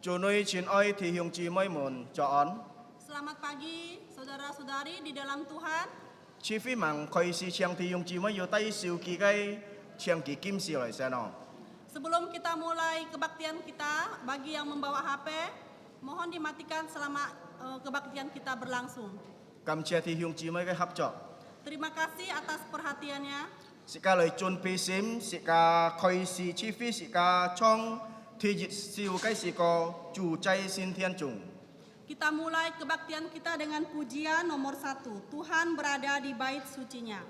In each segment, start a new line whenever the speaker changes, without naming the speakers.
Chủ nơi chiến oi thì hiung chi mới muốn chọn.
Selamat pagi, saudara-saudari di dalam Tuhan.
Chi phi mang khơi si chiang thì hiung chi mới yêu tay siêu kỳ cái chiang kỳ kim si lại xem nào.
Sebelum kita mulai kebaktian kita, bagi yang membawa HP, mohon dimatikan selama kebaktian kita berlangsung.
Cảm chia thì hiung chi mới cái hấp trợ.
Terima kasih atas perhatiannya.
Sika lời chôn pi sim, sika khơi si chi phi sika trong thì dịch siêu cái sika chủ chay xin thiên trùng.
Kita mulai kebaktian kita dengan pujian nomor 1. Tuhan berada di bait sucinya.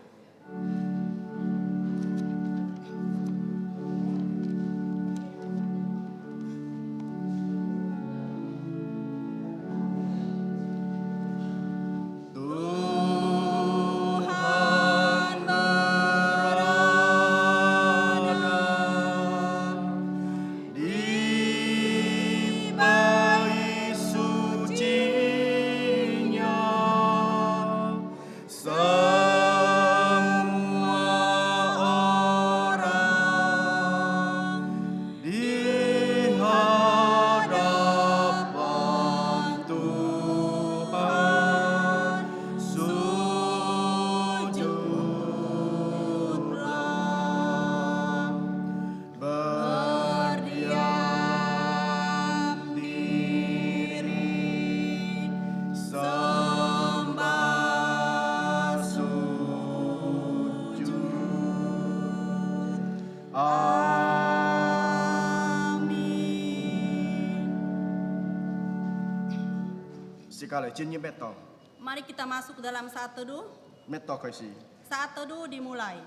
Sika lời chân như mét tàu.
Mari kita masuk ke dalam saat teduh.
Mét tàu khơi si.
Saat teduh dimulai.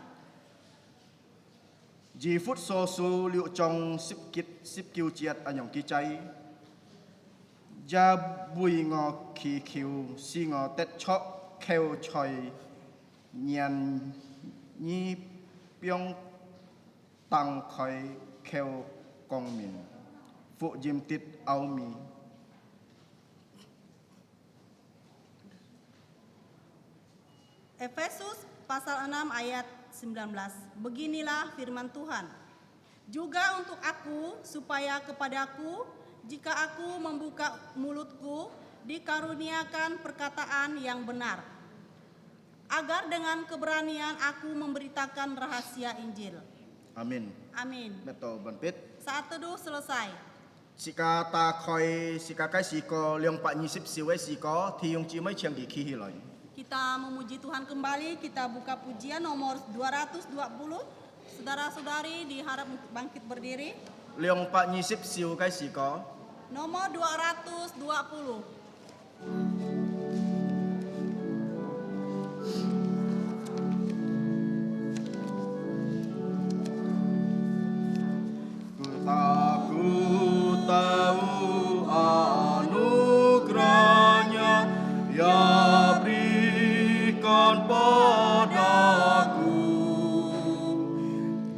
Ji phút so su liệu trong sip kiêu chiết anh nhong kỳ chay. Ja bùi ngò kỳ kiêu si ngò tết chọ kêu choi nhàn nhi biong tăng khơi kêu kong min. Phụ diêm tít ao mi.
Efesus pasal 6 ayat 19. Beginilah firman Tuhan. Juga untuk aku, supaya kepadaku, jika aku membuka mulutku, dikaruniakan perkataan yang benar. Agar dengan keberanian aku memberitakan rahasia Injil.
Amin.
Amin.
Betul banpit.
Saat teduh selesai.
Sika ta khoi sika cái siko liang pak nyisip siwe siko thì yung chi mới chiang kỳ khi hiloi.
Kita memuji Tuhan kembali, kita buka pujian nomor 220. Saudara-saudari diharap untuk bangkit berdiri.
Liang pak nyisip siu cái siko.
Nomor 220.
Ku tahu anugerahnya ya berikan padaku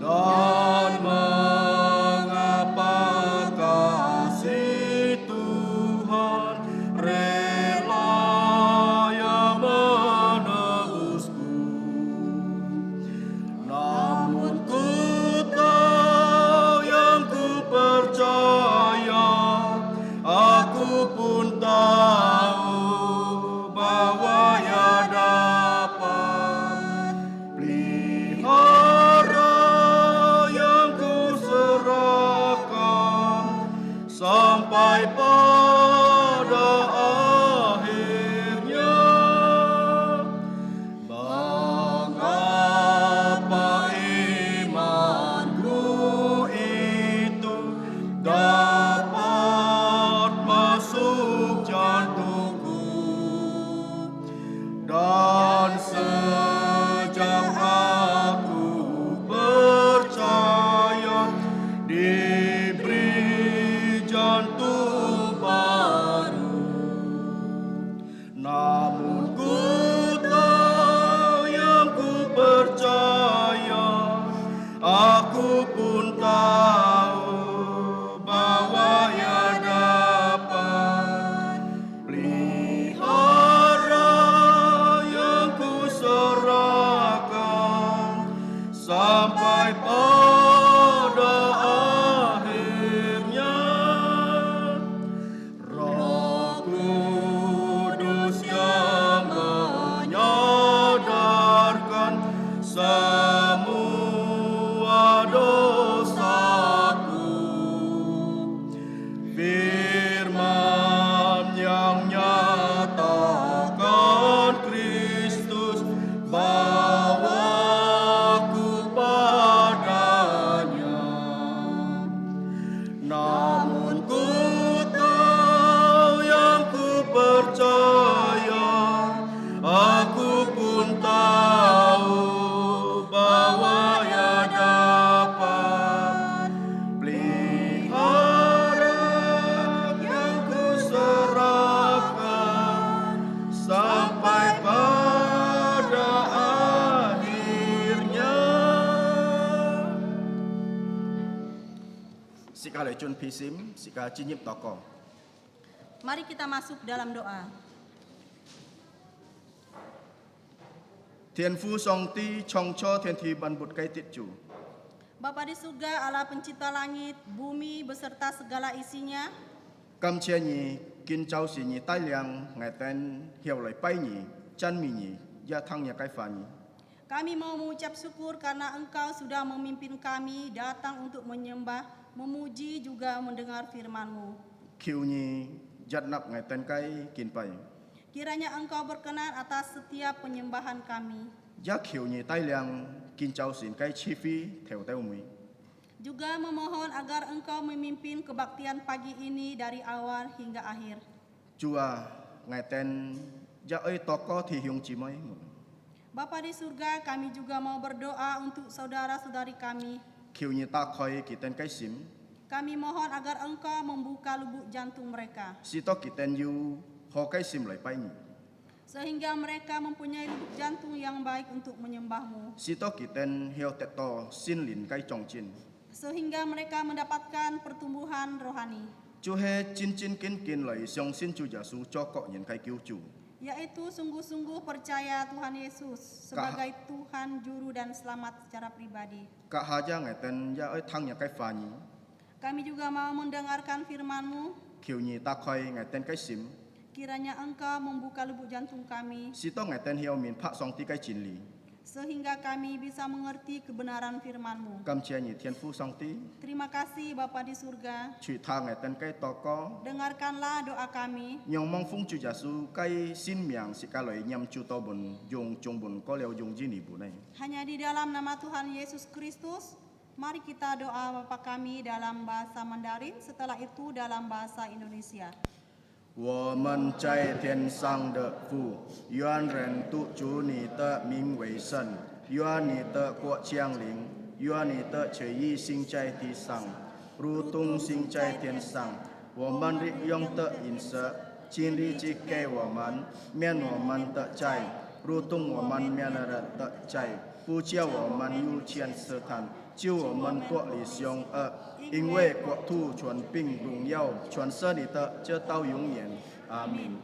dan mengapa kasih Tuhan rela yang menebusku. Namun ku tahu yang ku percaya, aku pun tahu bahwa ia dapat pelihara yang ku serahkan sampai pada akhirnya. Mengapa imanku itu dapat masuk jantungku, dan sejak aku percaya diberi jantung baru. Namun ku tahu yang ku percaya, aku pun tahu bahwa Sika lecun pisim, sika cinyip toko.
Mari kita masuk dalam doa.
Thiên Phu Song Ti Chong Cho Thiên Thi Ban Bút Kai Tit Chu.
Bapa di surga, Allah pencipta langit, bumi beserta segala isinya,
Cam chia nhi, kin chau si nhi tai liang, ngai ten hiao lai pai nhi, chan mi nhi, ya thang ya kai fa nhi.
kami mau mengucap syukur karena Engkau sudah memimpin kami datang untuk menyembah, memuji juga mendengar firman-Mu.
Kiu nhi, jat nap ngai ten kai kin pai.
Kiranya Engkau berkenan atas setiap penyembahan kami.
Ya kiu nhi tai liang, kin chau sin kai chi fi, theo teo mui.
Juga memohon agar Engkau memimpin kebaktian pagi ini dari awal hingga akhir.
Chua ngai ten, ya oi toko thi hiung chi mai.
Bapa di surga, kami juga mau berdoa untuk saudara-saudari kami.
Kiu nhi ta koi ki ten kai sim,
Kami mohon agar Engkau membuka lubuk jantung mereka,
si to ki ten yu, ho kai sim lai pai nhi.
sehingga mereka mempunyai lubuk jantung yang baik untuk menyembah-Mu,
Si to ki ten hiao tet to sin lin kai chong chin.
sehingga mereka mendapatkan pertumbuhan rohani,
Chu he chin chin kin kin lai siong sin chu ja su cho ko yin kai kiu chu.
yaitu sungguh-sungguh percaya Tuhan Yesus sebagai Tuhan, Juru dan Selamat secara pribadi.
Ka haja ngai ten ya oi thang ya kai fa nhi.
Kami juga mau mendengarkan firman-Mu,
Kiu nhi ta khoi ngai ten kai sim.
kiranya Engkau membuka lubuk jantung kami,
Si to ngai ten hiao min pha song ti kai chin li.
sehingga kami bisa mengerti kebenaran firman-Mu.
Cam chia nhi Thiên Phu Song Ti.
Terima kasih Bapa di surga.
Chui tha ngai ten kai to ko.
Dengarkanlah doa kami.
Nyong mong phung chu ja su kai sin miang si ka loi nyam chu to bun jong chung bun ko leo jong ji ni bu nai.
Hanya di dalam nama Tuhan Yesus Kristus, mari kita doa Bapa kami dalam bahasa Mandarin, setelah itu dalam bahasa Indonesia.
我们在天上的父，愿人都主你的名为圣，愿你的国降临，愿你的旨意行在地上，如同行在天上。我们日用的饮食，今日只给我们，免我们的债，如同我们免了人的债，不叫我们入陷试探，救我们脱离凶恶。 因为国土、权柄、荣耀，全是你的，直到永远。阿min.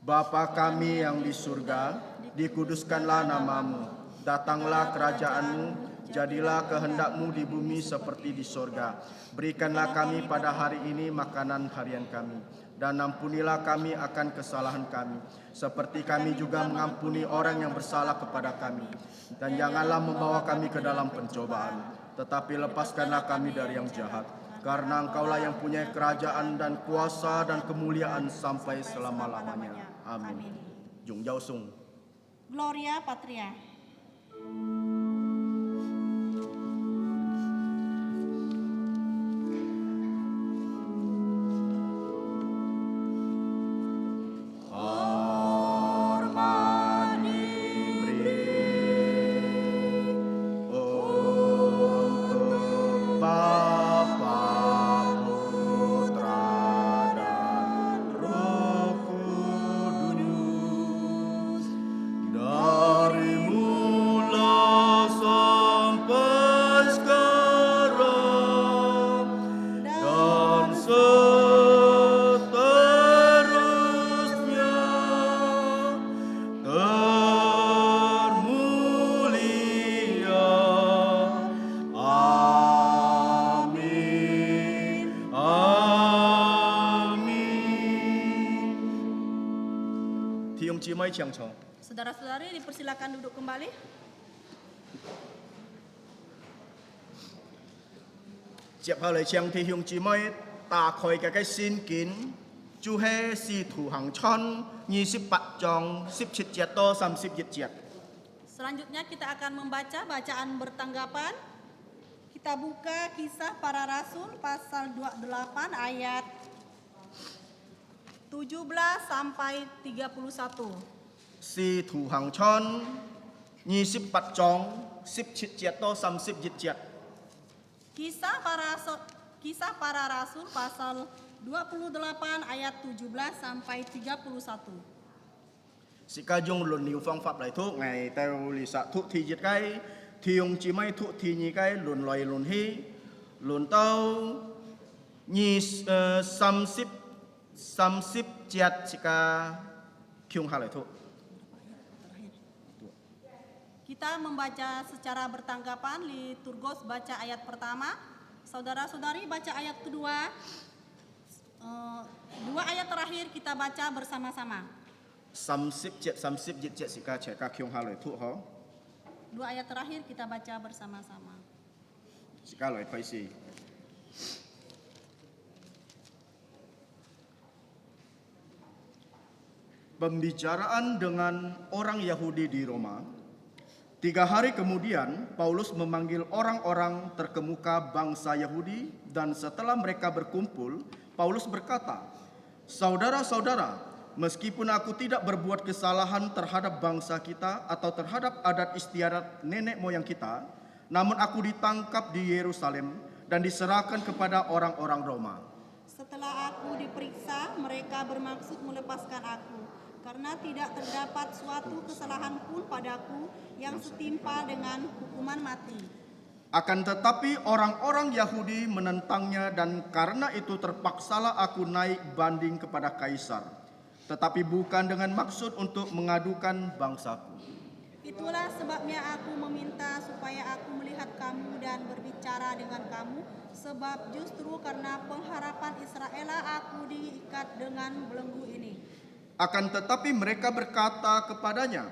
Bapa kami yang di surga, dikuduskanlah namamu, datanglah kerajaanmu, jadilah kehendakmu di bumi seperti di surga. Berikanlah kami pada hari ini makanan harian kami, dan ampunilah kami akan kesalahan kami, seperti kami juga mengampuni orang yang bersalah kepada kami. Dan janganlah membawa kami ke dalam pencobaan, tetapi lepaskanlah kami dari yang jahat. Karena Engkaulah yang punya kerajaan dan kuasa dan kemuliaan sampai selama-lamanya. Amin. Jung Yao Sung.
Gloria Patria. Saudara-saudari dipersilakan duduk kembali.
Tiếp theo lời chàng thì hiung chỉ mới ta khôi cái xin kín chú he si thủ hàng chon 28 jong 17 to 37.
Selanjutnya kita akan membaca bacaan bertanggapan. Kita buka Kisah Para Rasul pasal 28 ayat 17 sampai 31.
Si thủ hàng chon 28 jong 17 to 37.
Kisah Para Rasul pasal 28 ayat 17 sampai 31.
Si ca dung luận nhiều phương pháp lại thuốc ngày theo lý xã thuốc thì diệt cái thì ông chỉ mấy thuốc thì như cái luận loài luận hi luận tao 30 jiat sika kyung hal itu.
Kita membaca secara bertanggapan, liturgos baca ayat pertama, saudara-saudari baca ayat kedua, dua ayat terakhir kita baca bersama-sama.
30 jiat sika ceka kyung hal itu ho.
Dua ayat terakhir kita baca bersama-sama.
Sika loi paisi. Pembicaraan dengan orang Yahudi di Roma. 3 hari kemudian, Paulus memanggil orang-orang terkemuka bangsa Yahudi, dan setelah mereka berkumpul, Paulus berkata, "Saudara-saudara, meskipun aku tidak berbuat kesalahan terhadap bangsa kita atau terhadap adat istiadat nenek moyang kita, namun aku ditangkap di Yerusalem dan diserahkan kepada orang-orang Roma.
Setelah aku diperiksa, mereka bermaksud melepaskan aku, karena tidak terdapat suatu kesalahan pun padaku yang setimpa dengan hukuman mati.
Akan tetapi orang-orang Yahudi menentangnya, dan karena itu terpaksalah aku naik banding kepada Kaisar, tetapi bukan dengan maksud untuk mengadukan bangsaku.
Itulah sebabnya aku meminta supaya aku melihat kamu dan berbicara dengan kamu, sebab justru karena pengharapan Israel aku diikat dengan belenggu ini."
Akan tetapi mereka berkata kepadanya,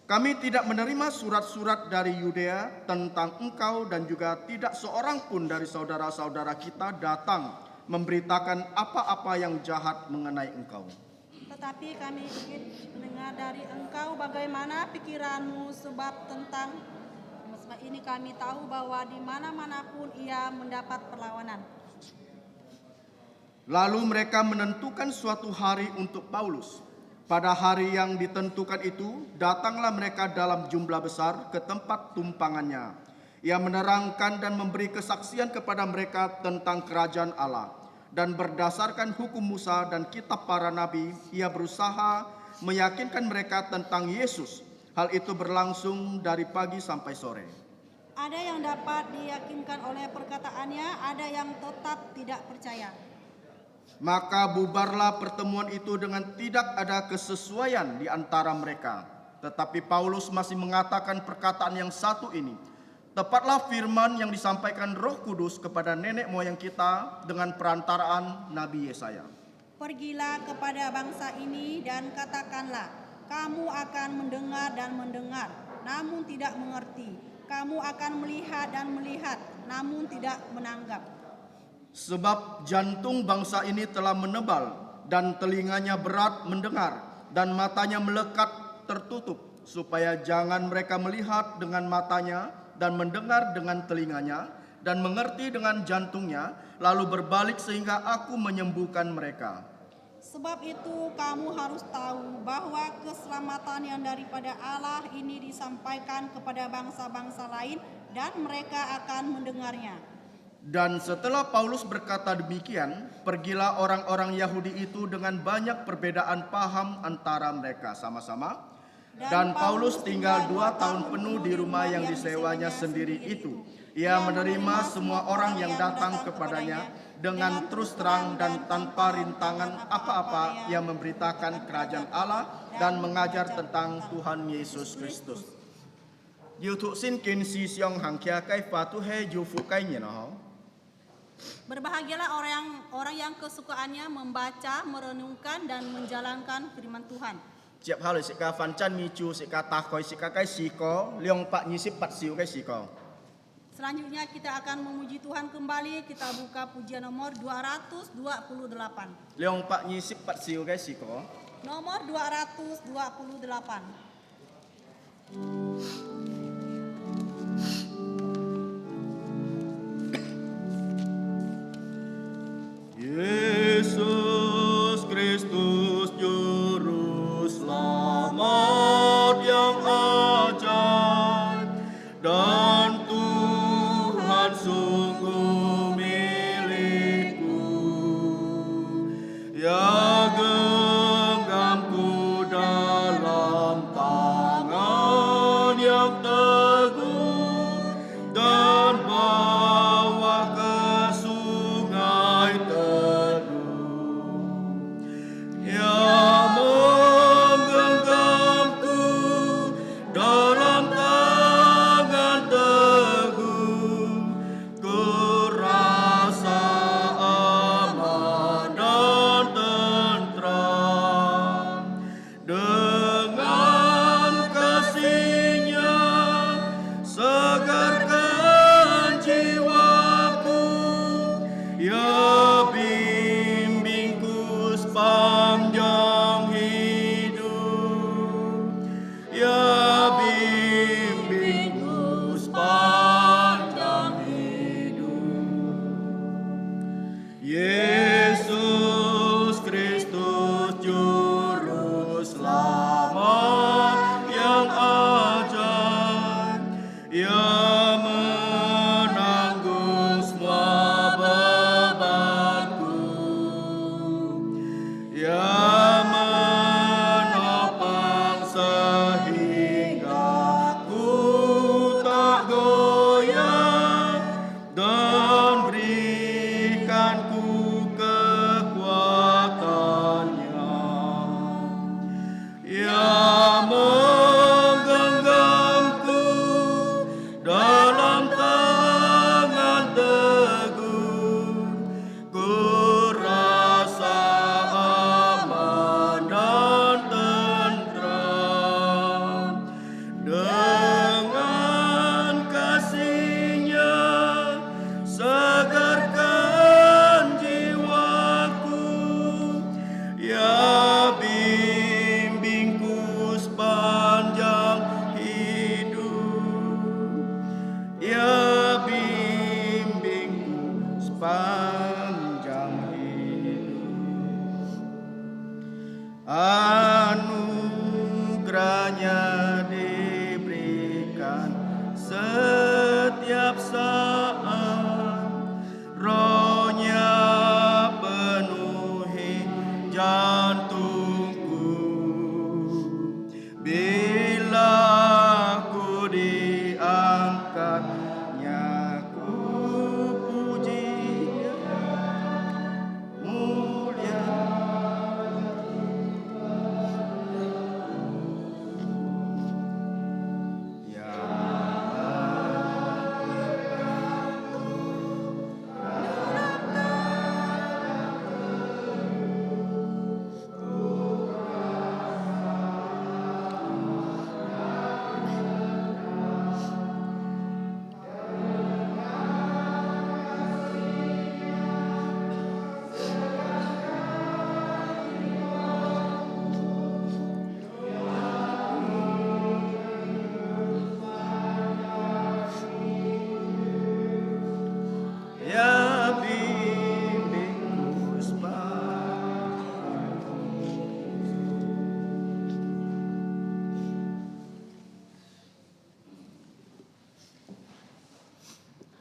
"Kami tidak menerima surat-surat dari Yudea tentang engkau, dan juga tidak seorang pun dari saudara-saudara kita datang memberitakan apa-apa yang jahat mengenai engkau.
Tetapi kami ingin mendengar dari engkau bagaimana pikiranmu, sebab ini kami tahu bahwa di mana-manapun ia mendapat perlawanan."
Lalu mereka menentukan suatu hari untuk Paulus. Pada hari yang ditentukan itu, datanglah mereka dalam jumlah besar ke tempat tumpangannya. Ia menerangkan dan memberi kesaksian kepada mereka tentang kerajaan Allah. Dan berdasarkan hukum Musa dan kitab para nabi, ia berusaha meyakinkan mereka tentang Yesus. Hal itu berlangsung dari pagi sampai sore.
Ada yang dapat diyakinkan oleh perkataannya, ada yang tetap tidak percaya.
Maka bubarlah pertemuan itu dengan tidak ada kesesuaian di antara mereka. Tetapi Paulus masih mengatakan perkataan yang satu ini. Tepatlah firman yang disampaikan Roh Kudus kepada nenek moyang kita dengan perantaraan Nabi Yesaya.
"Pergilah kepada bangsa ini dan katakanlah, kamu akan mendengar dan mendengar, namun tidak mengerti. Kamu akan melihat dan melihat, namun tidak menanggap.
Sebab jantung bangsa ini telah menebal, dan telinganya berat mendengar, dan matanya melekat tertutup, supaya jangan mereka melihat dengan matanya, dan mendengar dengan telinganya, dan mengerti dengan jantungnya, lalu berbalik sehingga aku menyembuhkan mereka.
Sebab itu kamu harus tahu bahwa keselamatan yang daripada Allah ini disampaikan kepada bangsa-bangsa lain, dan mereka akan mendengarnya."
Dan setelah Paulus berkata demikian, pergilah orang-orang Yahudi itu dengan banyak perbedaan paham antara mereka sama-sama. Dan Paulus tinggal 2 tahun penuh di rumah yang disewanya sendiri itu. Ia menerima semua orang yang datang kepadanya dengan terus terang dan tanpa rintangan apa-apa, yang memberitakan kerajaan Allah dan mengajar tentang Tuhan Yesus Kristus. YouTube sin kin si siong hang kia kai fatu he jufu kai no.
Berbahagialah orang yang kesukaannya membaca, merenungkan, dan menjalankan firman Tuhan.
Ciap hal sika fancan micu sika takoi sika kai siko liong pak nyisip pat siu kai siko.
Selanjutnya kita akan memuji Tuhan kembali. Kita buka pujian nomor 228.
Liong pak nyisip pat siu kai siko.
Nomor 228.
Yesus Kristus Juru Selamat yang ajaib, dan Tuhan sungguh milikku. Ya genggamku dalam tangan yang teguh, dan bawa ke sungai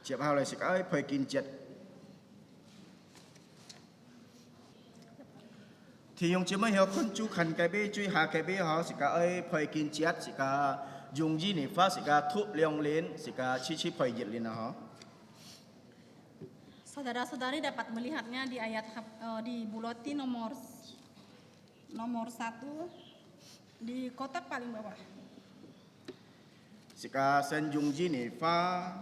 Chẹp hao lại sẽ cái phải kinh chết. Thì dùng chỉ mới hiểu con chú khăn cái bê chui hạ cái bê họ sẽ cái phải kinh chết sẽ cái dùng gì nè phát sẽ cái thuốc liang lên sẽ cái chi phải dịch lên họ.
Saudara-saudari dapat melihatnya di ayat di buletin nomor 1 di kotak paling bawah.
Sẽ cái sen dùng gì nè phát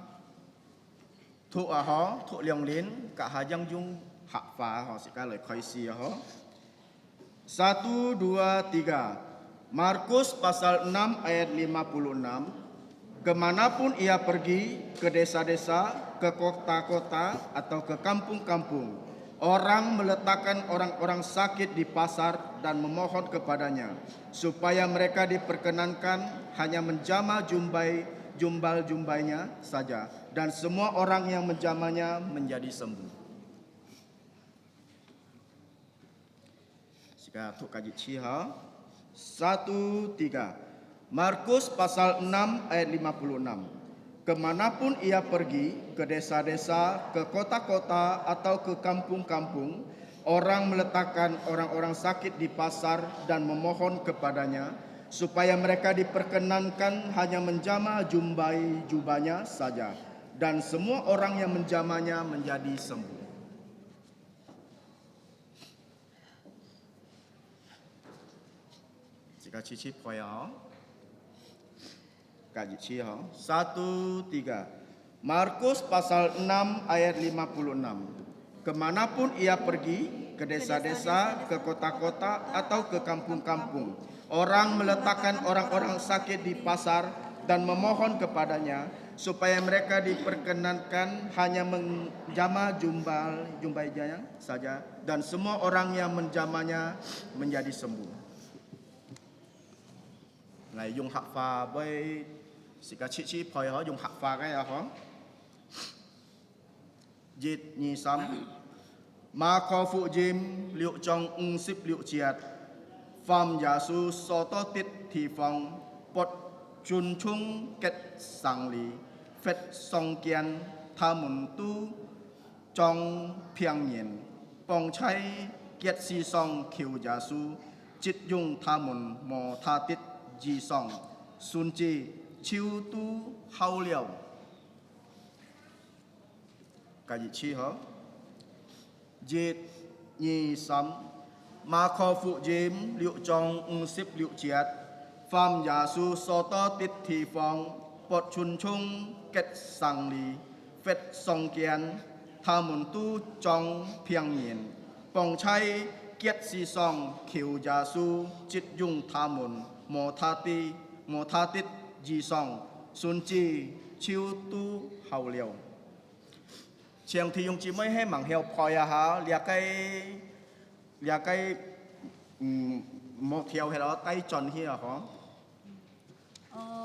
thuốc à họ thuốc liang lên cả hai yang dùng hạ phá họ sẽ cái lời khai xì họ. 1, 2, 3. Markus pasal 6 ayat 56. Kemanapun ia pergi, ke desa-desa, ke kota-kota, atau ke kampung-kampung, orang meletakkan orang-orang sakit di pasar dan memohon kepadanya, supaya mereka diperkenankan hanya menjamah jumbal-jumbalnya saja, dan semua orang yang menjamahnya menjadi sembuh. Untuk kaji ciha 1, 3. Markus pasal 6 ayat 56. Kemanapun ia pergi, ke desa-desa, ke kota-kota, atau ke kampung-kampung, orang meletakkan orang-orang sakit di pasar dan memohon kepadanya, supaya mereka diperkenankan hanya menjamah jubahnya saja, dan semua orang yang menjamahnya menjadi sembuh. Jika cici poya, kaji ciha 1, 3. Markus pasal 6 ayat 56. Kemanapun ia pergi, ke desa-desa, ke kota-kota, atau ke kampung-kampung, orang meletakkan orang-orang sakit di pasar dan memohon kepadanya, supaya mereka diperkenankan hanya menjamah jumbainya saja, dan semua orang yang menjamahnya menjadi sembuh. Này dùng hạt pha với sự cả chi phơi họ dùng hạt pha cái họ dịch nhì sắm mà kho phụ dìm liệu trong ship liệu triệt phàm giả su so to tiết thì phòng bột chun chung kết sang lý phết song kiên tha mùn tu trong phiang nhiên bong chay kiết si song kiều giả su chít dùng tha mùn mò tha tiết Ji song sun chi chiu tu hao liao cái gì chi hả Jit nhi sắm ma kho phụ diêm liệu trong ship liệu triệt phàm giả su so to tít thì phong bột chun chung kết sang lý phết song kiên tha mùn tu trong phiang nhiên bong chay kiết si song kiều giả su chít dung tha mùn mô tha tít ji song sun chi chiu tu hao liao. Chiang thì dùng chỉ mới hay mảng heo phoi à hả lia cái một heo hay đó tay tròn hi à hả?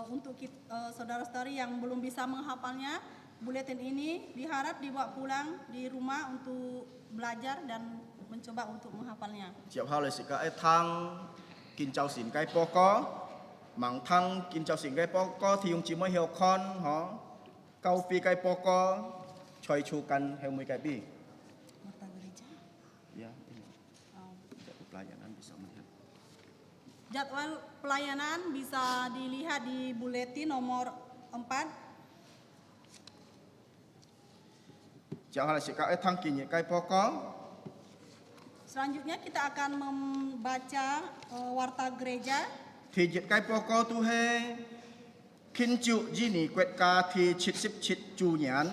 Untuk saudara-saudari yang belum bisa menghafalnya, buletin ini diharap dibawa pulang di rumah untuk belajar dan mencoba untuk menghafalnya.
Chịu hao là sự cái thang kinh châu xỉn cái po có mảng thăng kinh châu xỉn cái po có thì dùng chỉ mới hiểu con họ câu phi cái po có choi chu kan hiểu mấy cái bi
Warta gereja.
ya ini pelajaran bisa melihat
Jadwal pelayanan bisa dilihat di buletin nomor 4.
Chịu hao là sự cái thăng kinh cái po có.
Selanjutnya kita akan membaca warta gereja.
Thì dịch cái poko tu he kinh chịu gì quẹt ca thì chít xếp chít chu nhán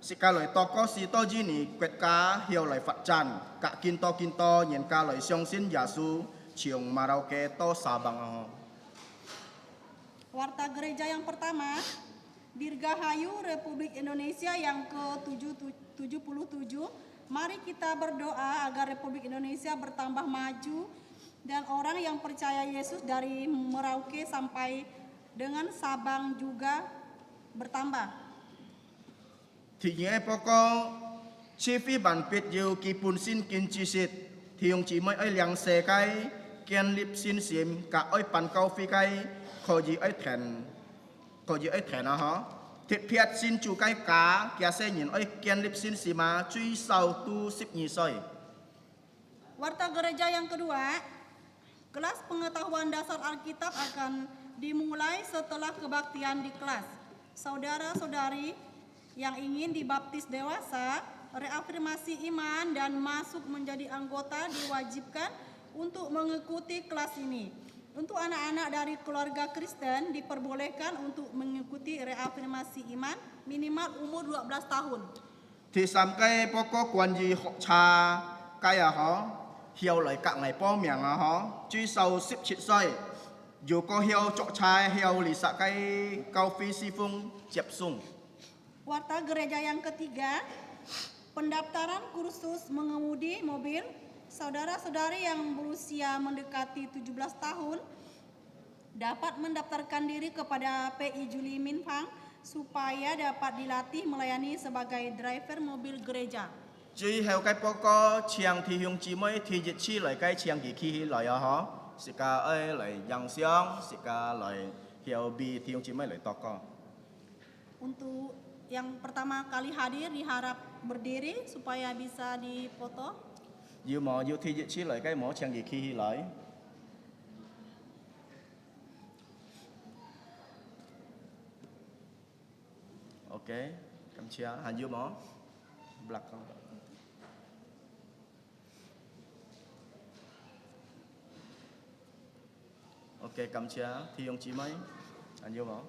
sĩ ca lời to có sĩ to gì quẹt ca hiểu lại phát tràn cả kinh to nhìn ca lời xiong xin giả su chiong marauke to sabang.
Warta gereja yang pertama, Dirgahayu Republik Indonesia yang ke-77. Mari kita berdoa agar Republik Indonesia bertambah maju dan orang yang percaya Yesus dari Merauke sampai dengan Sabang juga bertambah.
Thì nhé poko chi phi bản biệt yêu kỳ pun xin kinh chi sit thì ông chỉ mới ấy liang xe cái kiên lip xin xiêm cả ấy pan cao phi cái khó gì ấy thèn à hả Thiệt phiệt xin chủ cái cá kia sẽ nhìn ơi kian lip xin si ma truy sau tu 12 soi.
Warta gereja yang kedua, kelas pengetahuan dasar Alkitab akan dimulai setelah kebaktian di kelas. Saudara-saudari yang ingin dibaptis dewasa, reafirmasi iman dan masuk menjadi anggota diwajibkan untuk mengikuti kelas ini. Untuk anak-anak dari keluarga Kristen diperbolehkan untuk mengikuti reafirmasi iman minimal umur 12 tahun.
Thì sắm cái poko quan gì học cha cái à họ hiểu lại các ngày po miệng à họ truy sau 17 soi. Dù có hiểu chỗ cha hiểu lì sa cái cao phi si phung chép sung.
Warta gereja yang ketiga, pendaftaran kursus mengemudi mobil. Saudara-saudari yang berusia mendekati 17 tahun dapat mendaftarkan diri kepada PI Juli Minfang supaya dapat dilatih melayani sebagai driver mobil gereja.
Truy hiểu cái poko chiang thì hướng chỉ mới thì dịch chi lại cái chiang kỳ khi lại à họ. Sika ơi lại yang xiang, sika lại hiểu bi thì hướng chỉ mới lại to co.
Untuk yang pertama kali hadir diharap berdiri supaya bisa dipoto.
Yêu mò yêu thi dịch chi lại cái mỏ chiang kỳ khi lại. Ok, cảm chia hành yêu mỏ. Black không? Ok, cảm chia thì hướng chỉ mấy hành yêu mỏ.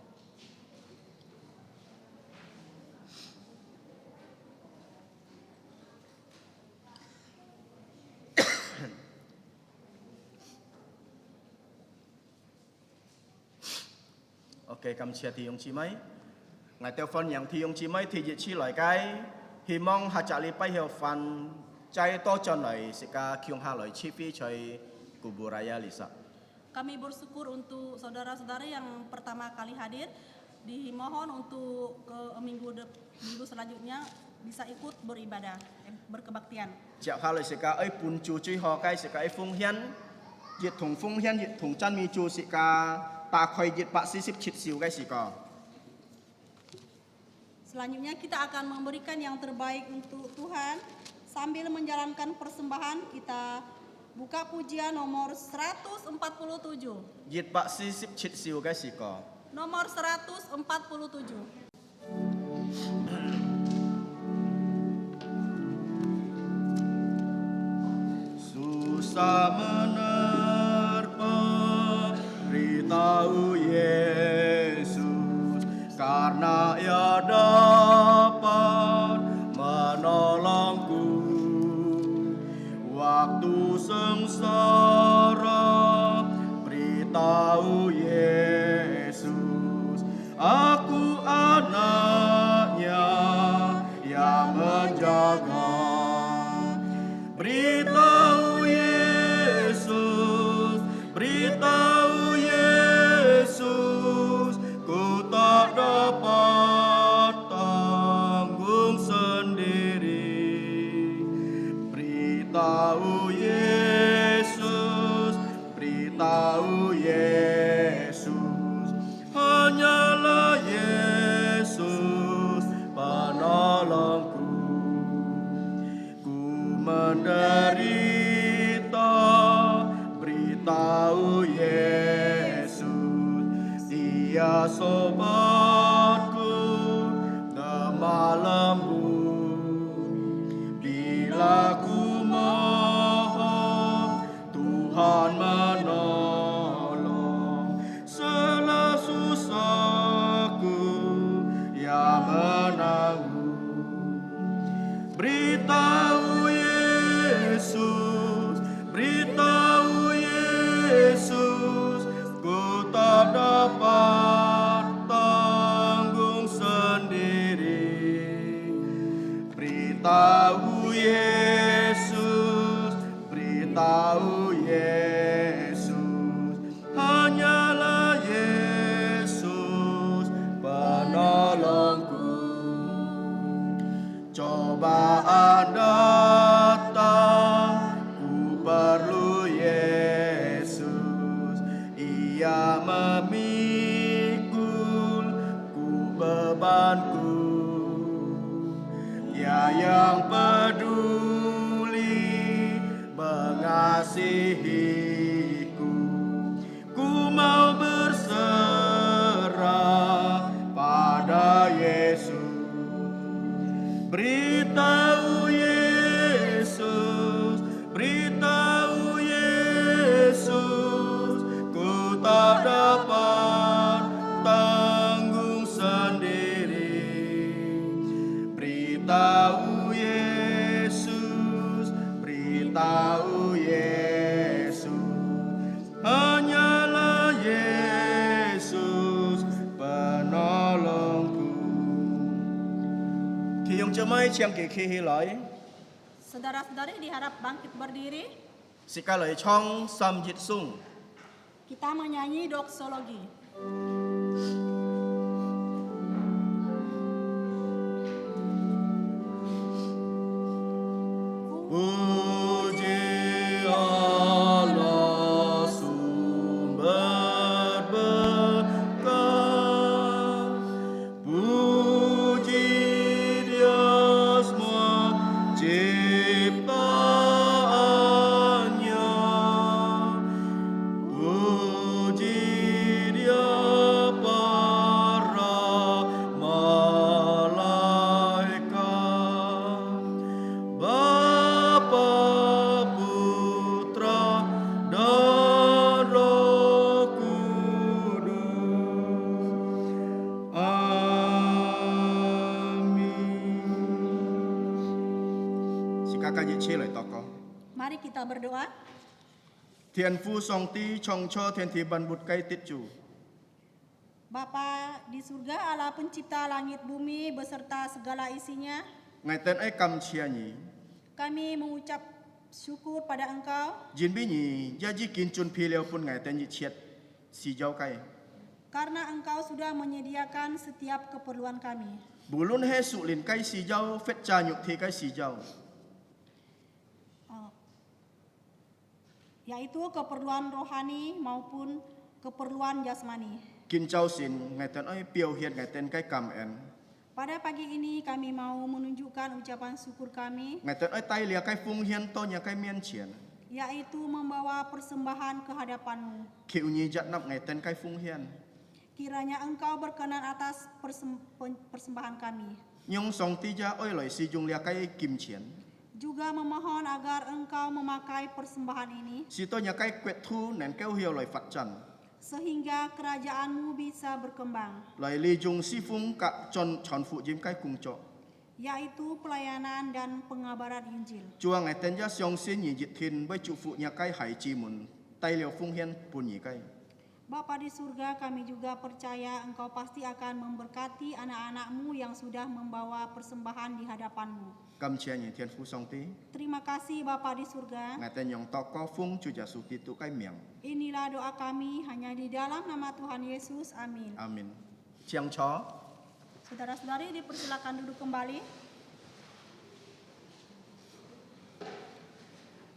Ok, cầm chia thì ông chí mấy. Ngài tiêu phân yang thì ông chí mấy thì dịch chi lại cái hy mong hạ trả lý bay hiệu phần trái to cho này sẽ cả kiong hạ lại chi phí chơi kubur raya lisa.
Kami bersyukur untuk saudara-saudara yang pertama kali hadir. Dimohon untuk ke minggu selanjutnya bisa ikut beribadah, berkebaktian.
Chào hạ lại sẽ cả ấy pun chu chui họ cái sẽ cả ấy phung hiến dịch thùng chân mi chu sẽ cả ta khoi dịch pak sisip chit siu cái gì cả.
Selanjutnya kita akan memberikan yang terbaik untuk Tuhan sambil menjalankan persembahan. Kita buka pujian nomor 147.
Dịch pak sisip chit siu cái gì cả.
Nomor 147.
Susah menerpa beritahu Yesus karena Ia dapat menolongku waktu sengsara. Beritahu Yesus aku anaknya yang menjaga. Beritahu Yesus, beritahu Yesus, ku tak dapat tanggung sendiri. Beritahu Yesus, beritahu Yesus, hanyalah Yesus penolongku. Menderita, beritahu Yesus, Dia sobatku lemah lembut. Bila ku mohon, Tuhan menolong. Segala susahku yang menanggung. Beritahu Yesus, beritahu Yesus, ku tak dapat tanggung sendiri. Beritahu Yesus, beritahu Yesus. mengasihiku. Ku mau berserah pada Yesus. Beritahu Yesus, beritahu Yesus, ku tak dapat tanggung sendiri. Beritahu Yesus, beritahu Yesus, hanyalah Yesus penolongku. Kiyong cemai chiang kỳ khi hi lỗi,
Saudara-saudari diharap bangkit berdiri.
sika lỗi chong sam jit sung.
Kita menyanyi doksologi.
Puji Allah sumber berkah, puji Dia semua ciptaannya, puji Dia para malaikat, Bapa, Putra, dan Roh Kudus. Amin. Silakan chia lời toko.
Mari kita berdoa.
Thiên Phu Song Ti Chong Cho Thiên Thi Ban Bút Kai Tit Chu.
Bapa di surga, Allah pencipta langit bumi beserta segala isinya,
Ngài tên ấy cầm chia nhỉ.
kami mengucap syukur pada Engkau
Jin bi nhỉ, gia ji kin chun pi leo pun ngài tên nhị chiết si jau kai.
karena Engkau sudah menyediakan setiap keperluan kami.
Bulun he su lin kai si jau, fet cha nhục thi kai si jau.
Yaitu keperluan rohani maupun keperluan jasmani.
Kin chau sin, ngài tên ấy piao hiền ngài tên kai kam en.
Pada pagi ini kami mau menunjukkan ucapan syukur kami,
Ngài tên ấy tay lia kai phung hiền to nhà kai miên chien.
yaitu membawa persembahan ke hadapan-Mu.
Kiu nyi jat nap ngài tên kai phung hiền.
Kiranya Engkau berkenan atas persembahan kami.
Nyong song ti ja oi loi si jung lia kai kim chien.
Juga memohon agar Engkau memakai persembahan ini
Si to nhà kai kwet thu nen keu hiao loi fat chan.
sehingga kerajaan-Mu bisa berkembang,
Loi li jung si phung ka chon chon fu jim kai kung cho.
yaitu pelayanan dan pengabaran Injil.
Chua ngài tên ja siong sin nyi jit thin bai chu fu nhà kai hai chi mun. Tai liao phung hiền pun nyi kai.
Bapa di surga, kami juga percaya Engkau pasti akan memberkati anak-anak-Mu yang sudah membawa persembahan di hadapan-Mu.
Kam chia nyi Thiên Phu Song Ti.
Terima kasih Bapa di surga.
Ngài tên yong toko phung chu ja su ti tu kai miang.
Inilah doa kami hanya di dalam nama Tuhan Yesus. Amin.
Amin. Chiang cho.
Saudara-saudari dipersilakan duduk kembali.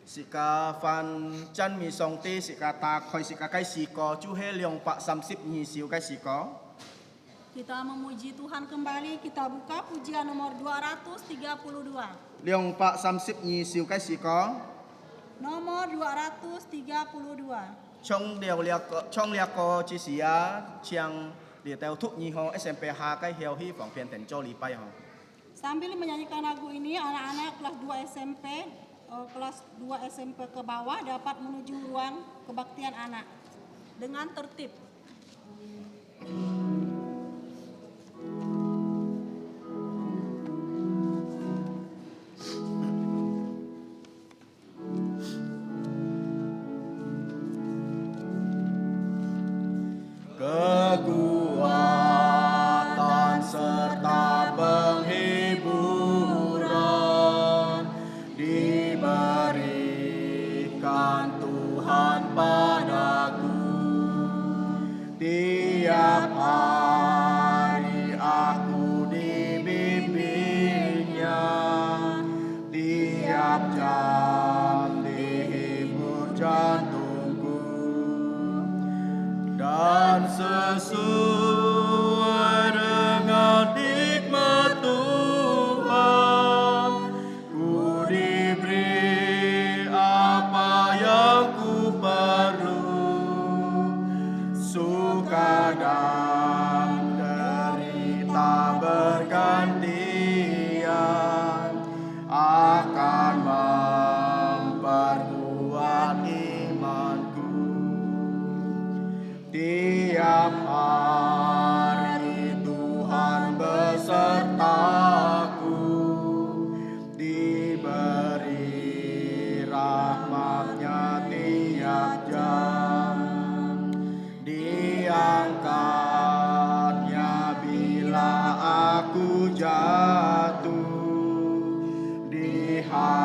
Sika fan chan mi song ti sika ta khoi sika kai si ko chu he liong pa 30 nyi siu kai si ko.
Kita memuji Tuhan kembali. Kita buka pujian nomor 232.
Liong pa 30 nyi siu kai si ko.
Nomor 232.
Chong lia ko chi sia chiang li teo thuk nyi ho SMP ha kai hiao hi phang pian ten cho li pai ho.
Sambil menyanyikan lagu ini, anak-anak kelas 2 SMP ke bawah dapat menuju ruang kebaktian anak dengan tertib.
Kekuatan serta penghiburan diberikan Tuhan padaku. Tiap hari aku dibimbingnya, tiap jam dihibur jantungku. Dan sesuai dengan nikmat Tuhan, ku diberi apa yang rahmatnya tiap jam. Diangkatnya bila aku jatuh, dihalaukan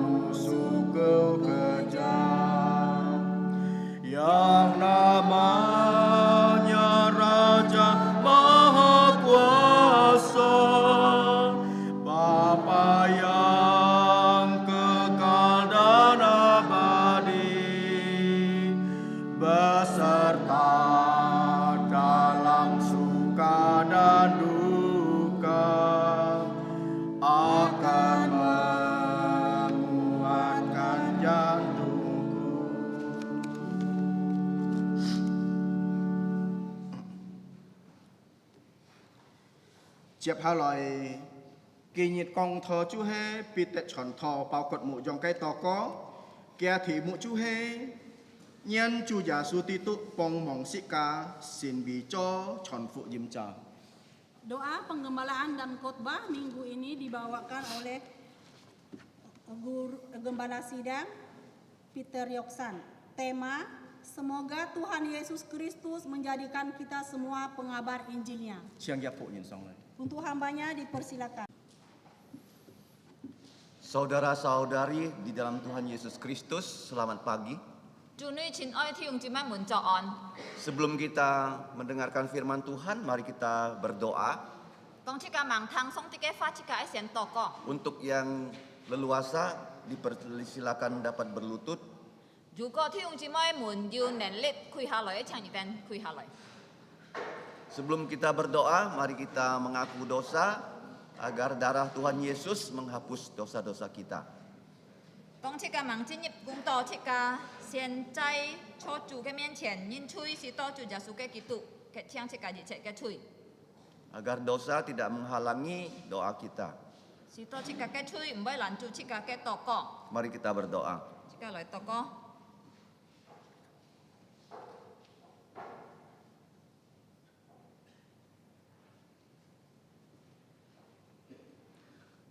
musuhku kejam. Yang namanya Raja Maha Kuasa, Bapa yang kekal dan abadi, beserta dalam suka dan duka, akan menguatkan jantungku. Chiếc hà loại kỳ nhiệt công thờ chú hê bị tệ tròn thò bao cột mụ dòng cây tò có kia thì mụ chú hê nhân chú giả su ti tụ pong mong sĩ ca xin bị cho tròn phụ dìm trà.
Doa penggembalaan dan khotbah minggu ini dibawakan oleh Guru Gembala Sidang Peter Yoksan. Tema, semoga Tuhan Yesus Kristus menjadikan kita semua pengabar Injilnya.
Siang ya phụ nhìn xong rồi.
Untuk hambanya dipersilakan.
Saudara-saudari di dalam Tuhan Yesus Kristus, selamat pagi.
主女親愛弟兄姊妹們早安。
Sebelum kita mendengarkan firman Tuhan, mari kita berdoa.
當即個盲湯送啲嘅花即個一先禱告。
Untuk yang leluasa, dipersilakan dapat berlutut.
如果弟兄姊妹們要能力跪下來，請你哋跪下來。
Sebelum kita berdoa, mari kita mengaku dosa agar darah Tuhan Yesus menghapus dosa-dosa kita.
當即個盲進入公道，即個先在錯主嘅面前，因吹是多主耶穌嘅基督，嘅聽即個熱切嘅吹，
Agar dosa tidak menghalangi doa kita.
是多即個嘅吹，唔會攔住即個嘅禱告。
Mari kita berdoa.
即個來禱告。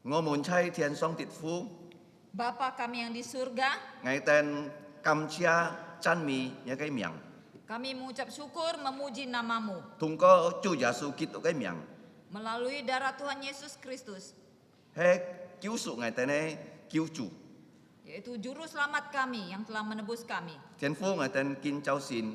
Ngomong cai tian song tit fu,
Bapa kami yang di surga,
ngai ten kam chia chan mi nya kai miang.
kami mengucap syukur memuji namamu.
Tung ko chu Yesu kitu kai miang.
Melalui darah Tuhan Yesus Kristus,
He kiu su ngai tene kiu chu.
yaitu juru selamat kami yang telah menebus kami.
Tian fu ngai ten kin chao sin,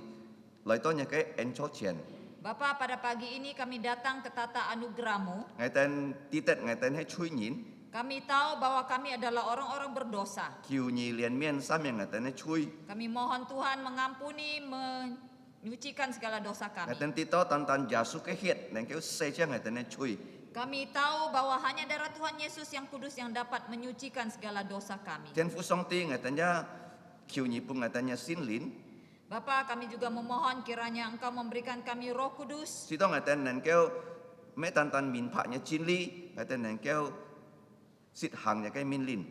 lai to nya kai en cho chien.
Bapa, pada pagi ini kami datang ke tata anugerah-Mu.
Ngai ten titet ngai ten he chui nyin,
Kami tahu bahwa kami adalah orang-orang berdosa.
kiu nyi lian mien sam yang ngai ten he chui.
Kami mohon Tuhan mengampuni, menyucikan segala dosa
Ngai
kami.
ten tito tan tan Yesu ke hiet, neng kiu se chia ngai ten he chui.
Kami tahu bahwa hanya darah Tuhan Yesus yang kudus yang dapat menyucikan segala dosa kami.
Tian fu song ti ngai ten ya kiu nyi pung ngai ten ya sin lin.
Bapa, kami juga memohon kiranya Engkau memberikan kami Roh Kudus,
Si to ngai ten neng kiu me tan tan min pha nya chin li, ngai ten neng kiu sit hang nya kai min lin.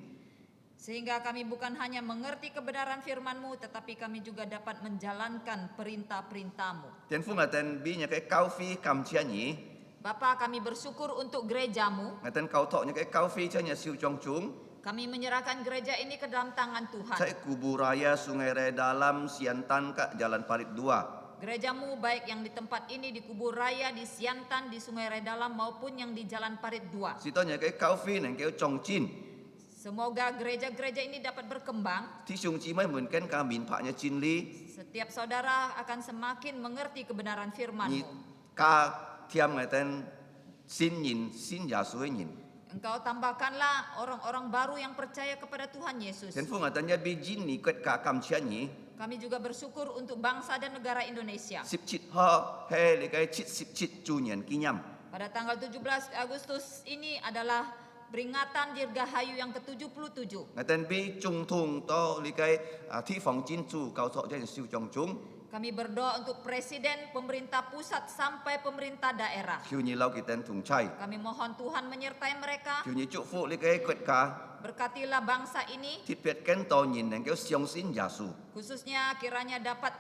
sehingga kami bukan hanya mengerti kebenaran firman-Mu, tetapi kami juga dapat menjalankan perintah-perintah-Mu.
Tian fu ngai ten bi nya kai kau fi kam chia nyi.
Bapa, kami bersyukur untuk gereja-Mu.
Ngai ten kau tok nya kai kau fi chia nya siu chong chung.
Kami menyerahkan gereja ini ke dalam tangan Tuhan.
Cai kubu raya Sungai Redalam Siantan Kak Jalan Parit 2.
Gereja-Mu baik yang di tempat ini di Kubur Raya, di Siantan, di Sungai Redalam maupun yang di Jalan Parit 2.
Sitonya kai kau fi neng kau chong chin.
Semoga gereja-gereja ini dapat berkembang.
Ti sung chi mai mun ken ka min pha nya chin li.
Setiap saudara akan semakin mengerti kebenaran
Ni
firman-Mu.
ka tiam ngai ten sin yin sin ya su yin.
Engkau tambahkanlah orang-orang baru yang percaya kepada Tuhan Yesus.
Tian fu ngai ten ya bi jin ni kwet ka kam chia ni.
Kami juga bersyukur untuk bangsa dan negara Indonesia.
Sip chit ha he li kai chit sip chit chu nian kinyam.
Pada tanggal 17 Agustus ini adalah peringatan Dirgahayu yang ke-77.
Ngai ten bi chung thung to li kai ti phong jin chu kau tok jen siu chong chung.
Kami berdoa untuk presiden, pemerintah pusat sampai pemerintah daerah.
Kiu nyi lau ki ten thung chai.
Kami mohon Tuhan menyertai mereka.
Kiu nyi chu fu li kai kwet ka.
Berkatilah bangsa ini,
Thịt Việt kén to nhìn đến kéo xiong xin giả sù.
khususnya kiranya dapat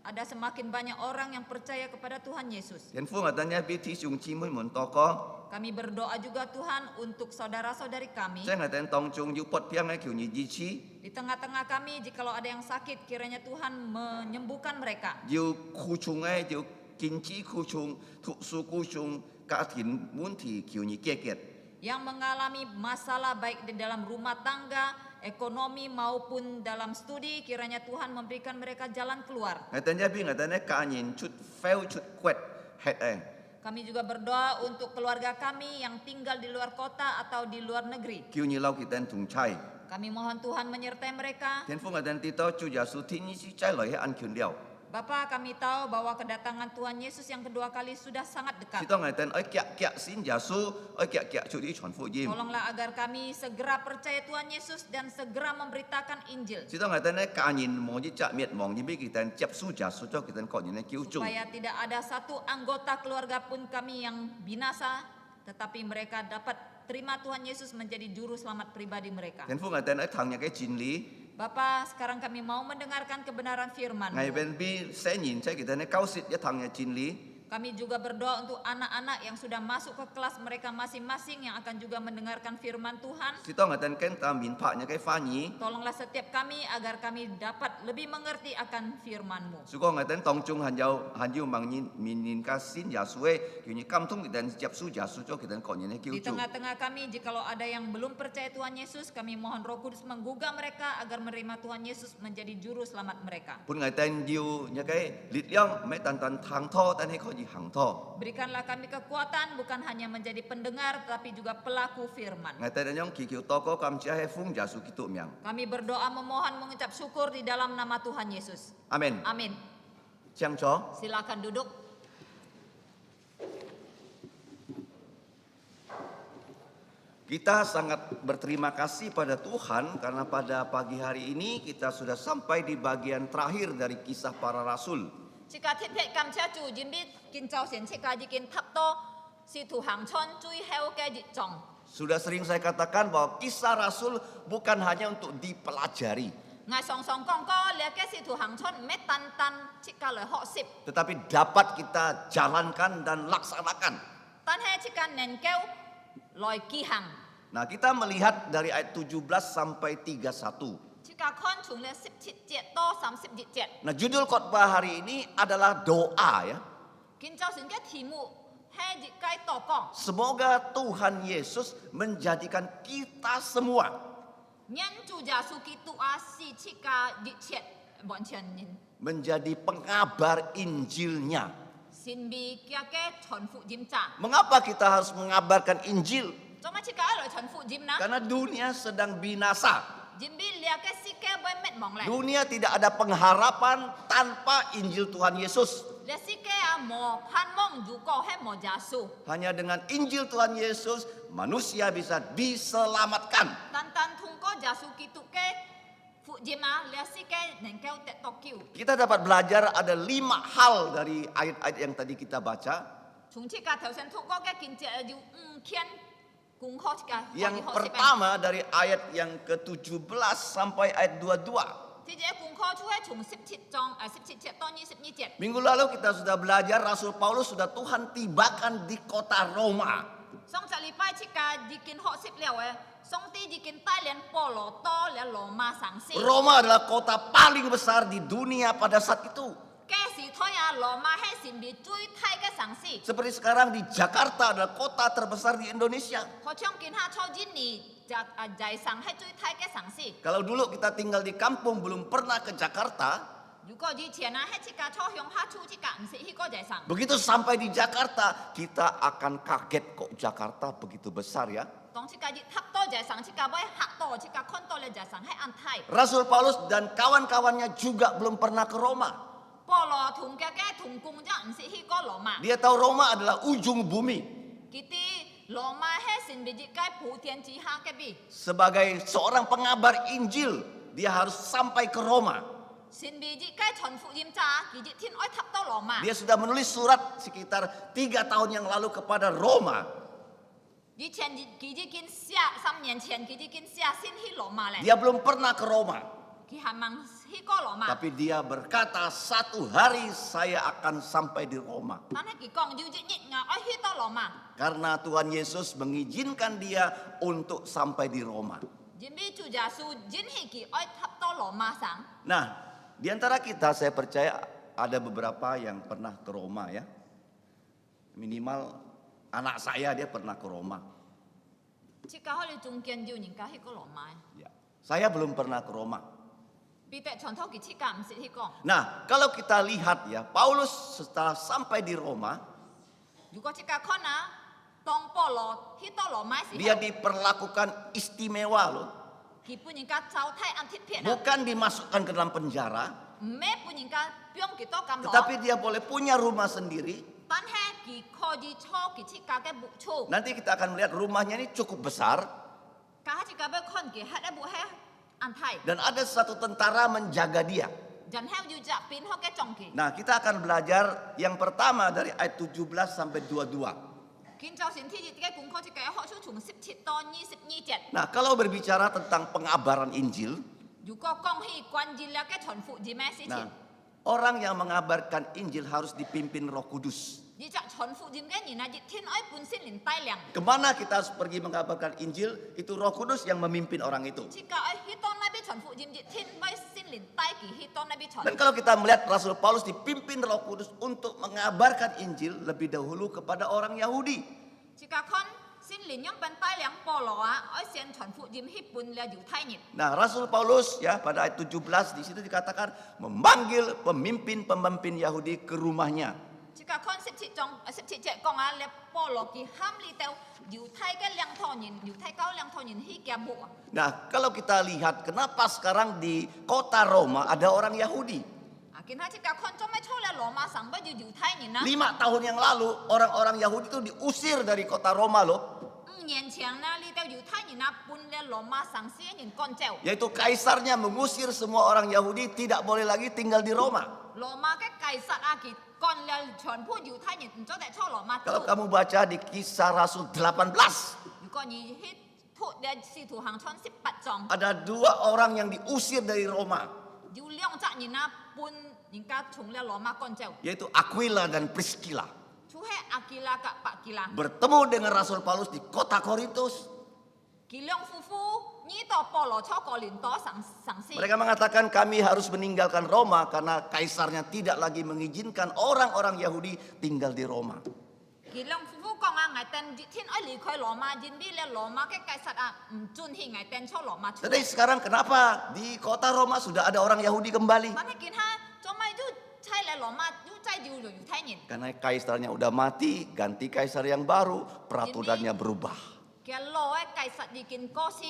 ada semakin banyak orang yang percaya kepada Tuhan Yesus.
天父，我等下俾弟兄姊妹們禱告，
Kami berdoa juga Tuhan untuk saudara-saudari kami.
即係我哋當中要不偏嘅求你支持，
Di tengah-tengah kami, jikalau ada yang sakit, kiranya Tuhan menyembuhkan mereka.
要苦衷嘅要經濟苦衷、特殊苦衷、家庭問題求你解決。
Yang mengalami masalah baik di dalam rumah tangga, ekonomi maupun dalam studi, kiranya Tuhan memberikan mereka jalan keluar.
我等下俾我哋呢家人出 fail 出缺係誒，
Kami juga berdoa untuk keluarga kami yang tinggal di luar kota atau di luar negeri.
叫你留佢哋同齊。
Kami mohon Tuhan menyertai mereka.
天父，我哋知道主耶穌天意是再來係安全了。
Bapa, kami tahu bahwa kedatangan Tuhan Yesus yang kedua kali sudah sangat
知
dekat.
道我哋愛夾先耶穌，愛夾出啲傳福音。
Tolonglah agar kami segera percaya Tuhan Yesus dan segera memberitakan Injil.
知道我哋呢家人望一隻滅亡，要俾佢哋接受耶穌，咗佢哋個人嘅救主。
Supaya tidak ada satu anggota keluarga pun kami yang binasa, tetapi mereka dapat terima Tuhan Yesus menjadi juru selamat pribadi mereka.
天父，我哋愛聽日嘅真理，
Bapa, sekarang kami mau mendengarkan kebenaran firman.
我哋俾聖言即係佢哋呢教説一聽嘅真理。
Kami juga berdoa untuk anak-anak yang sudah masuk ke kelas mereka masing-masing yang akan juga mendengarkan firman Tuhan.
知道我哋跟他明白嘅翻譯。
Tolonglah setiap kami agar kami dapat lebih mengerti akan firman-Mu.
如果我哋當中還有盲人面臨嘅先耶穌嘅，叫你感通佢哋接受耶穌，咗佢哋個人嘅
Di
救主。
tengah-tengah kami, jikalau ada yang belum percaya Tuhan Yesus, kami mohon Roh Kudus menggugah mereka agar menerima Tuhan Yesus menjadi juru selamat mereka.
本我哋要一個力量，唔係單單行拖，但係可以行拖。
Berikanlah kami kekuatan bukan hanya menjadi pendengar tetapi juga pelaku firman.
我哋用祈求禱告，感謝係奉耶穌基督名。
Kami berdoa memohon mengucap syukur di dalam nama Tuhan Yesus.
阿門。
Amin.
請坐。
Silakan duduk.
Kita sangat berterima kasih pada Tuhan karena pada pagi hari ini kita sudah sampai di bagian terakhir dari kisah para rasul.
Chika thiết phết cảm cha chủ dìm biết kinh châu xiển chika di kinh thắp to si thủ hàng chon chui heo ke di chong.
Sudah sering saya katakan bahwa kisah rasul bukan hanya untuk dipelajari,
Ngài song song kong ko lia ke si thủ hàng chon met tan tan chika le ho sip.
tetapi dapat kita jalankan dan laksanakan.
Tan he chika nen keu loi ki hang.
Nah, kita melihat dari ayat 17 sampai 31.
Chika kon chung le 17 jet to 30 jet.
Nah, judul khotbah hari ini adalah doa ya.
Kinh châu xiển ke thi mu he di kai to kong.
Semoga Tuhan Yesus menjadikan kita semua
Nhân chủ gia su ki tu a si chika di chet bọn chen nin.
menjadi pengabar Injilnya.
Xin bi kia ke chon fu jim cha.
Mengapa kita harus mengabarkan Injil?
Cuma chika ai chon fu jim na.
Karena dunia sedang binasa.
Jim bi lia ke si ke boy met mong le.
Dunia tidak ada pengharapan tanpa Injil Tuhan Yesus.
Lia si ke a mo pan mong du ko he mo gia su.
Hanya dengan Injil Tuhan Yesus manusia bisa diselamatkan.
Tan tan thung ko gia su ki tu ke fu jim a lia si ke nen keu te to kiu.
Kita dapat belajar ada 5 hal dari ayat-ayat yang tadi kita baca.
Chung chika thau sen thu ko ke kin che ju kian kung kho chika.
Yang pertama dari ayat yang ke-17 sampai ayat 22.
Thì je kung kho chu he chung 17 jong 17 jet to 22 jet.
Minggu lalu kita sudah belajar Rasul Paulus sudah Tuhan tibakan di kota Roma.
Song cha li pai chika di kin ho sip liao song ti di kin tai lian polo to le lo ma sang si.
Roma adalah kota paling besar di dunia pada saat itu.
Ke si thoi a lo ma he sin bi chui tai ke sang si.
Seperti sekarang di Jakarta adalah kota terbesar di Indonesia.
Ho chong kin ha chou jin ni jai sang he chui tai ke sang si.
Kalau dulu kita tinggal di kampung belum pernah ke Jakarta,
如果以前啊，迄chika chou hyong ha chu chika唔是hi ko jai sang.
begitu sampai di Jakarta kita akan kaget kok Jakarta begitu besar ya.
Tong chika di thap to jai sang chika boy hak to chika kon to le jai sang he an thai.
Rasul Paulus dan kawan-kawannya juga belum pernah ke Roma.
Polo thung ke thung kung ja唔是hi ko lo ma.
Dia tahu Roma adalah ujung bumi.
Kiti lo ma he sin bi ji kai pu tian ji ha ke bi.
Sebagai seorang pengabar Injil, dia harus sampai ke Roma.
Sin bi ji kai chon fu yim cha ki ji tin oi thap to lo ma.
Dia sudah menulis surat sekitar 3 tahun yang lalu kepada Roma.
以前几几斤下3年前几几斤下新希罗马嘞，
Dia belum pernah ke Roma.
Ki hamang hiko Roma.
Tapi dia berkata, satu hari saya akan sampai di Roma.
Tan he ki kong yu jit nyit nga oi hito Roma.
Karena Tuhan Yesus mengizinkan dia untuk sampai di Roma.
Jin bi chu Yesu jin he ki oi thap to Roma sang.
Nah, di antara kita saya percaya ada beberapa yang pernah ke Roma ya. Minimal anak saya dia pernah ke Roma.
Chika holi chung kian yu ning ka hiko Roma.
Ya. Saya belum pernah ke Roma.
Bi te chon thau ki chika msit hiko.
Nah, kalau kita lihat ya, Paulus setelah sampai di Roma,
Yu ko chika khona tong polo hito Roma si.
dia diperlakukan istimewa loh.
Ki pu ning ka chao thai an thit phet.
Bukan dimasukkan ke dalam penjara,
Me pu ning ka pyong ki to kam lo.
tetapi dia boleh punya rumah sendiri.
Tan he ki kho ji cho ki chika ke bu chu.
Nanti kita akan melihat rumahnya ini cukup besar
Ka ha chika be khon ki ha da bu he an thai.
dan ada satu tentara menjaga dia.
Jan he yu ja pin ho ke chong ki.
Nah, kita akan belajar yang pertama dari ayat 17 sampai 22.
Kin chao sin thi ji ke kung kho chika ho chu chung 17to 22 jet.
Nah, kalau berbicara tentang pengabaran Injil,
Yu ko kong hi kwan ji la ke chon fu ji me si
nah,
chin.
orang yang mengabarkan Injil harus dipimpin Roh Kudus.
Ji ja chon fu ji ke ni na ji tin oi pun sin lin tai liang.
Kemana kita harus pergi mengabarkan Injil, itu Roh Kudus yang memimpin orang itu.
Chika oi hi to na bi chon fu ji ji tin bai sin lin tai ki hi to na bi chon.
Dan kalau kita melihat Rasul Paulus dipimpin Roh Kudus untuk mengabarkan Injil lebih dahulu kepada orang Yahudi.
Chika kon sin lin yang pen tai liang polo a oi sian chon fu ji hi pun le yu tai ni.
Nah, Rasul Paulus ya pada ayat 17 di situ dikatakan memanggil pemimpin-pemimpin Yahudi ke rumahnya.
Chika kon 17jet kong a le polo ki ham li teu yu tai ke liang to nin yu tai kau liang to nin hi kia bu.
Nah, kalau kita lihat kenapa sekarang di kota Roma ada orang Yahudi.
Akin ha chika kon chom me cho le Roma sang ba yu tai ni na.
5 tahun yang lalu orang-orang Yahudi itu diusir dari kota Roma loh.
5年前呢，你到犹太人那搬了罗马上些人赶走，
Yaitu kaisarnya mengusir semua orang Yahudi tidak boleh lagi tinggal di Roma.
罗马嘅祭司啊，佢趕了全部猶太人唔再嚟出羅馬
Kalau
做。
kamu baca di Kisah Rasul 18,
如果你去脱嘅使徒行傳18章，
ada 2 orang yang diusir dari Roma,
有2隻人啊搬人家從了羅馬趕走，
yaitu Aquila dan Priscilla.
就係阿基拉กับ百基拉，
Bertemu dengan Rasul Paulus di kota Korintus.
佢兩夫婦呢度保羅初個年多上司，
Mereka mengatakan kami harus meninggalkan Roma karena kaisarnya tidak lagi mengizinkan orang-orang Yahudi tinggal di Roma.
佢兩夫婦講啊，我等天愛離開羅馬，因為咧羅馬嘅祭司啊唔准許我等出羅馬出。
Jadi sekarang kenapa di kota Roma sudah ada orang Yahudi kembali?
但係見下做咪都猜嚟羅馬都真係要猶太人。
Karena kaisarnya udah mati, ganti kaisar yang baru, peraturannya berubah.
嘅羅嘅祭司已經過世，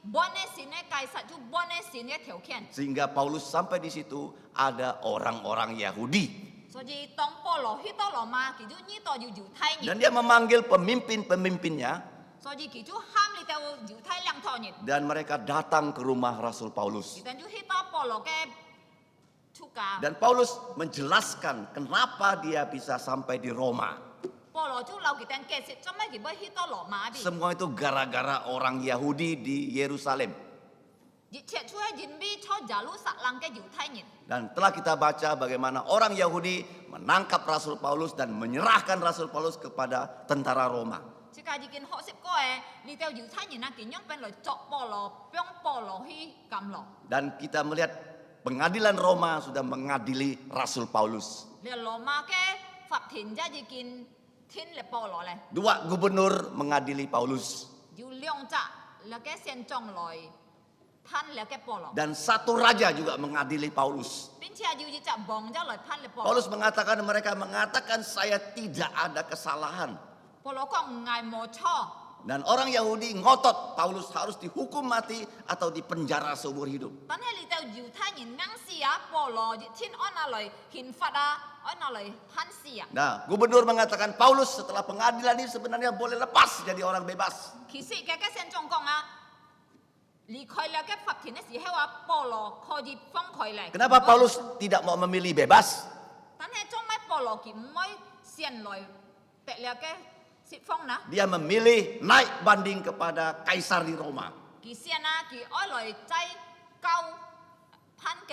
本嘅神嘅祭司就本嘅神嘅條件，
Sehingga Paulus sampai di situ ada orang-orang Yahudi.
所以當保羅去到羅馬，佢就呢度要猶太
Dan
人，
dia memanggil pemimpin-pemimpinnya
所以佢就喊你到猶太兩套人，
dan mereka datang ke rumah Rasul Paulus.
然後就去到保羅嘅出家，
Dan Paulus menjelaskan kenapa dia bisa sampai di Roma.
保羅就留佢哋解釋，做咩佢要去到羅馬邊？
Semua itu gara-gara orang Yahudi di Yerusalem.
而且出喺人民出耶路撒冷嘅猶太人，
Dan telah kita baca bagaimana orang Yahudi menangkap Rasul Paulus dan menyerahkan Rasul Paulus kepada tentara Roma.
即係已經學識過嘅，你到猶太人啊，點樣變來作保羅，將保羅去監牢。
Dan kita melihat pengadilan Roma sudah mengadili Rasul Paulus.
你羅馬嘅法庭一已經天力保羅咧，
Dua gubernur mengadili Paulus.
要兩隻那個先將來判那個保羅，
Dan satu raja juga mengadili Paulus.
並且要一隻王咗來判你保羅。
Paulus mengatakan mereka mengatakan saya tidak ada kesalahan.
保羅講嗌冇錯，
Dan orang Yahudi ngotot Paulus harus dihukum mati atau dipenjara seumur hidup.
但係你到猶太人硬事啊，保羅天安那來憲法啊，安那來判事啊。
Nah, gubernur mengatakan Paulus setelah pengadilan ini sebenarnya boleh lepas jadi orang bebas.
其實嘅先將講啊，離開那個法庭嘅時候啊，保羅可以放佢嚟。
Kenapa Paulus tidak mau memilih bebas?
但係做咩保羅佢唔可以先來得那個釋放呢？
Dia memilih naik banding kepada kaisar di Roma.
佢先啊，佢愛來制交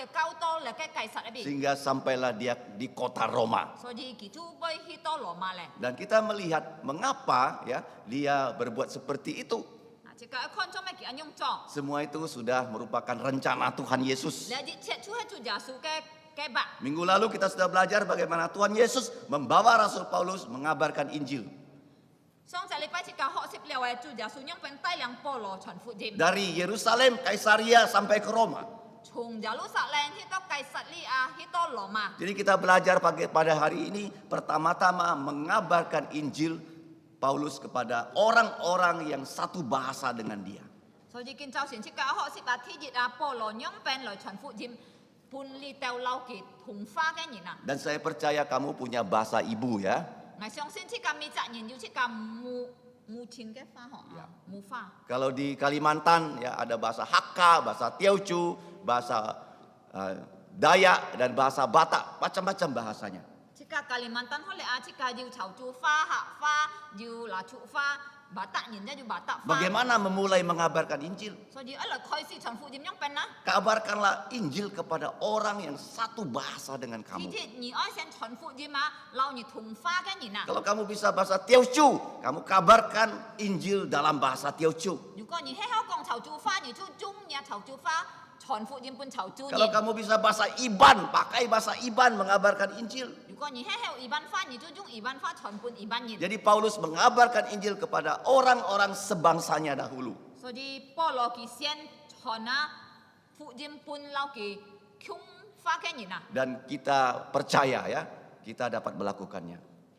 嘅交多咧嘅計實入邊，
sehingga sampailah dia di kota Roma.
所以佢就被去到羅馬咧。
Dan kita melihat mengapa ya dia berbuat seperti itu.
啊，即個一看做咩佢安樣做？
Semua itu sudah merupakan rencana Tuhan Yesus.
你一切出係做耶穌嘅計劃。
Minggu lalu kita sudah belajar bagaimana Tuhan Yesus membawa Rasul Paulus mengabarkan Injil.
上隻禮拜即個學習了嘅做耶穌樣本帶領保羅傳福音，
Dari Yerusalem, Kaisaria sampai ke Roma.
從耶路撒冷去到該撒利亞，去到羅馬。
Jadi kita belajar pada hari ini pertama-tama mengabarkan Injil Paulus kepada orang-orang yang satu bahasa dengan dia.
所以見早前即個學習啊，天熱啊，保羅樣本來傳福音，半里掉漏嘅同花嘅人啊。
Dan saya percaya kamu punya bahasa ibu ya.
我相信即個未責任要即個母親嘅花學啊，母花。
Kalau di Kalimantan ya ada bahasa Hakka, bahasa Teochew, bahasa Dayak dan bahasa Batak, macam-macam bahasanya.
即個Kalimantan 好咧啊，即個要潮州花、客花，要拿出花，巴達人咧要巴達花。
Bagaimana memulai mengabarkan Injil?
所以一來開始傳福音樣本啦。
Kabarkanlah Injil kepada orang yang satu bahasa dengan
天
kamu.
天你愛先傳福音啊，留你同花嘅人啊。
Kalau kamu bisa bahasa Teochew, kamu kabarkan Injil dalam bahasa Teochew.
如果你喺香港潮州花，你就中意潮州花傳福音本潮州
Kalau
人。
kamu bisa bahasa Iban, pakai bahasa Iban mengabarkan Injil.
如果你喺香港花，你就用番花傳本番人。
Jadi Paulus mengabarkan Injil kepada orang-orang sebangsanya dahulu.
所以保羅佢先傳啊福音本留佢窮花嘅人啊。
Dan kita percaya ya, kita dapat melakukannya.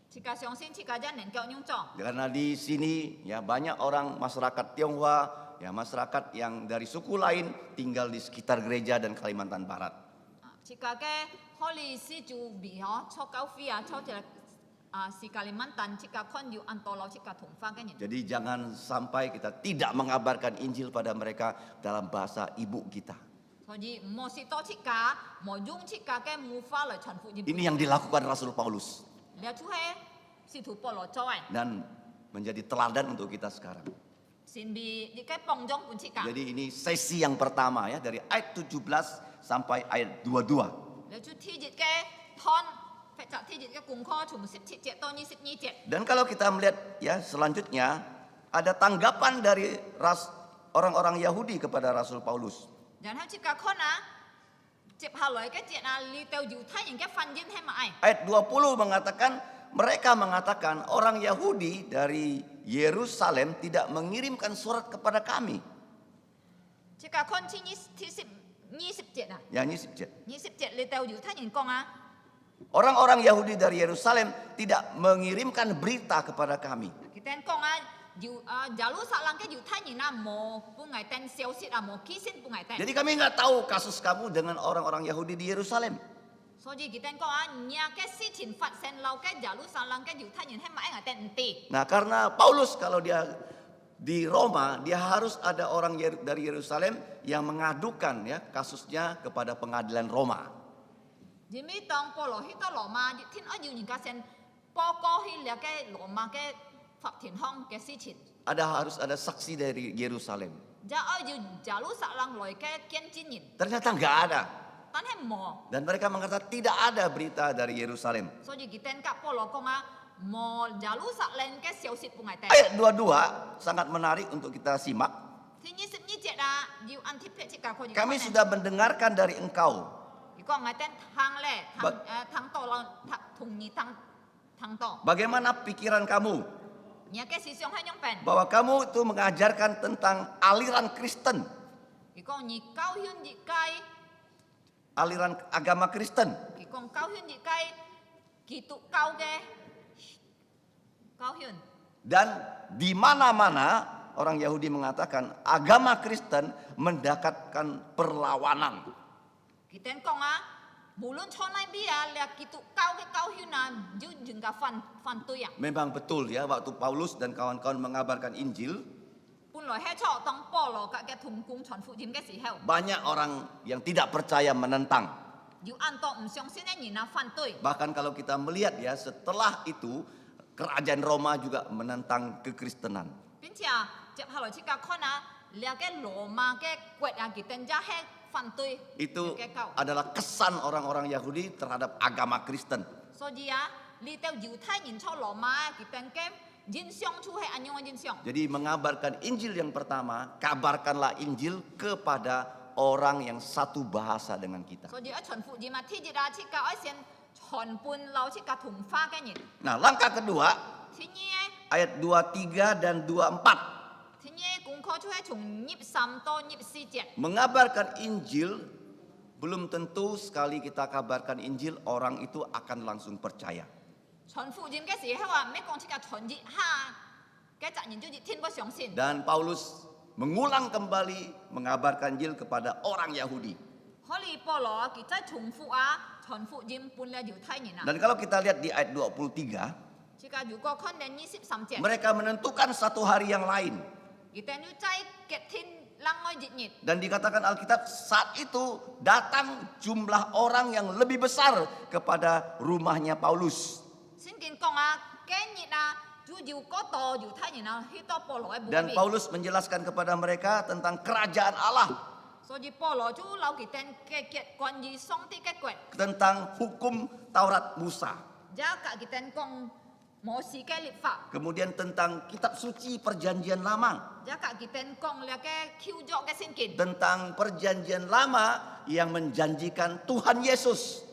即個相信，即個人能夠樣做。
Karena di sini ya banyak orang masyarakat Tionghoa, ya masyarakat yang dari suku lain tinggal di sekitar gereja dan Kalimantan Barat.
即個嘅可能是就比嗬，初九飛啊，初隻是Kalimantan，即個看要按多攞即個同花嘅人。
Jadi jangan sampai kita tidak mengabarkan Injil pada mereka dalam bahasa ibu kita.
所以唔好是多即個，冇用即個嘅母花嚟傳福音。
Ini yang dilakukan Rasul Paulus
你出係使徒保羅做嘅，
dan menjadi teladan untuk kita sekarang.
先俾你嘅幫助本即個。
Jadi ini sesi yang pertama ya dari ayat 17 sampai ayat 22.
你出天熱嘅湯，或者天熱嘅功課，從17節到22節。
Dan kalau kita melihat ya selanjutnya ada tanggapan dari orang-orang Yahudi kepada Rasul Paulus.
然後即個看啊，接下來嘅節啊，你到猶太人嘅婚姻係咪？
Ayat 20 mengatakan mereka mengatakan orang Yahudi dari Yerusalem tidak mengirimkan surat kepada kami.
即個看前20節啊。
Ya ini subjek.
20節你到猶太人講啊，
Orang-orang Yahudi dari Yerusalem tidak mengirimkan berita kepada kami.
佢哋講啊，耶路撒冷嘅猶太人啊，冇半ngày tên消息啊，冇寄信半ngày tên。
Jadi kami nggak tahu kasus kamu dengan orang-orang Yahudi di Yerusalem.
所以佢哋講啊，呢嘅事情發生留嘅耶路撒冷嘅猶太人係咪ngaten唔知？
Nah karena Paulus kalau dia di Roma dia harus ada orang dari Yerusalem yang mengadukan ya kasusnya kepada pengadilan Roma.
因為當保羅去到羅馬，天要人家先報告去了嘅羅馬嘅法庭上嘅事情，
Harus ada saksi dari Yerusalem.
就要耶路撒冷來嘅見證人，
Ternyata nggak ada.
但係冇。
Dan mereka mengatakan tidak ada berita dari Yerusalem.
所以佢哋甲保羅講啊，冇耶路撒冷嘅消息半ngày tên。
Ayat 22 sangat menarik untuk kita simak.
天22節啊，要按貼撇即個可以。
Kami sudah mendengarkan dari engkau
如果ngaten tang le, tang to lang, thùng ni tang to.
bagaimana pikiran kamu
Nya ke sisong hanyong pen.
bahwa kamu itu mengajarkan tentang aliran Kristen,
如果你高圈熱雞，
aliran agama Kristen.
如果高圈熱雞，基督教嘅高圈。
Dan di mana-mana orang Yahudi mengatakan agama Kristen mendapatkan perlawanan.
Kita講啊，無論從哪邊啊，你基督教嘅高圈啊，要人家反對啊。
Memang betul ya waktu Paulus dan kawan-kawan mengabarkan Injil,
本來喺初當保羅嘅同工傳福音嘅時候，
banyak orang yang tidak percaya menentang.
要按到唔相信嘅人啊反對。
Bahkan kalau kita melihat ya setelah itu kerajaan Roma juga menentang kekristenan.
並且接下來即個看啊，你嘅羅馬嘅國啊，佢哋就係 phản tùy
Itu
cái cầu
adalah kesan orang-orang Yahudi terhadap agama Kristen.
so gì á đi theo犹太nhìn cho lò ma cái tên cái jin xiong chu hay anh jin xiong
Jadi mengabarkan Injil yang pertama, kabarkanlah Injil kepada orang yang satu bahasa dengan kita.
so gì ở chuẩn phụ gì mà thi gì ra chỉ cả ở sen chuẩn bun lâu chỉ cả thùng pha cái nhìn
Nah, langkah kedua
thì nhé
ayat 23 dan 24
thì nhé cũng có chu hay chung nhịp sam to nhịp si jet
mengabarkan Injil. Belum tentu sekali kita kabarkan Injil orang itu akan langsung percaya.
chuẩn phụ gì cái gì hay là mấy con chỉ cả chuẩn gì ha cái dạng nhìn chú gì thiên bố xiong xin
Dan Paulus mengulang kembali mengabarkan Injil kepada orang Yahudi.
họ li bỏ lò cái trái chung phụ á chuẩn phụ gì bun là犹太nhìn à
Dan kalau kita lihat di ayat 23,
chỉ cả dù có con đến 23 jet
mereka menentukan satu hari yang lain.
kita như trái kết thiên lăng ngôi dịch nhật
Dan dikatakan Alkitab saat itu datang jumlah orang yang lebih besar kepada rumahnya Paulus.
xin kính công à cái nhật à chú dù có to dù thay nhìn nào khi to bỏ lò bùi
Dan Paulus menjelaskan kepada mereka tentang kerajaan Allah,
so gì bỏ lò chú lâu kỳ tên cái kết quan gì xong tí cái quẹt
tentang hukum Taurat Musa,
giá cả kỳ tên công mô xí cái lịch pháp
kemudian tentang kitab suci perjanjian lama,
giá cả kỳ tên công là cái khiêu dọ cái xin kính
tentang perjanjian lama yang menjanjikan Tuhan Yesus.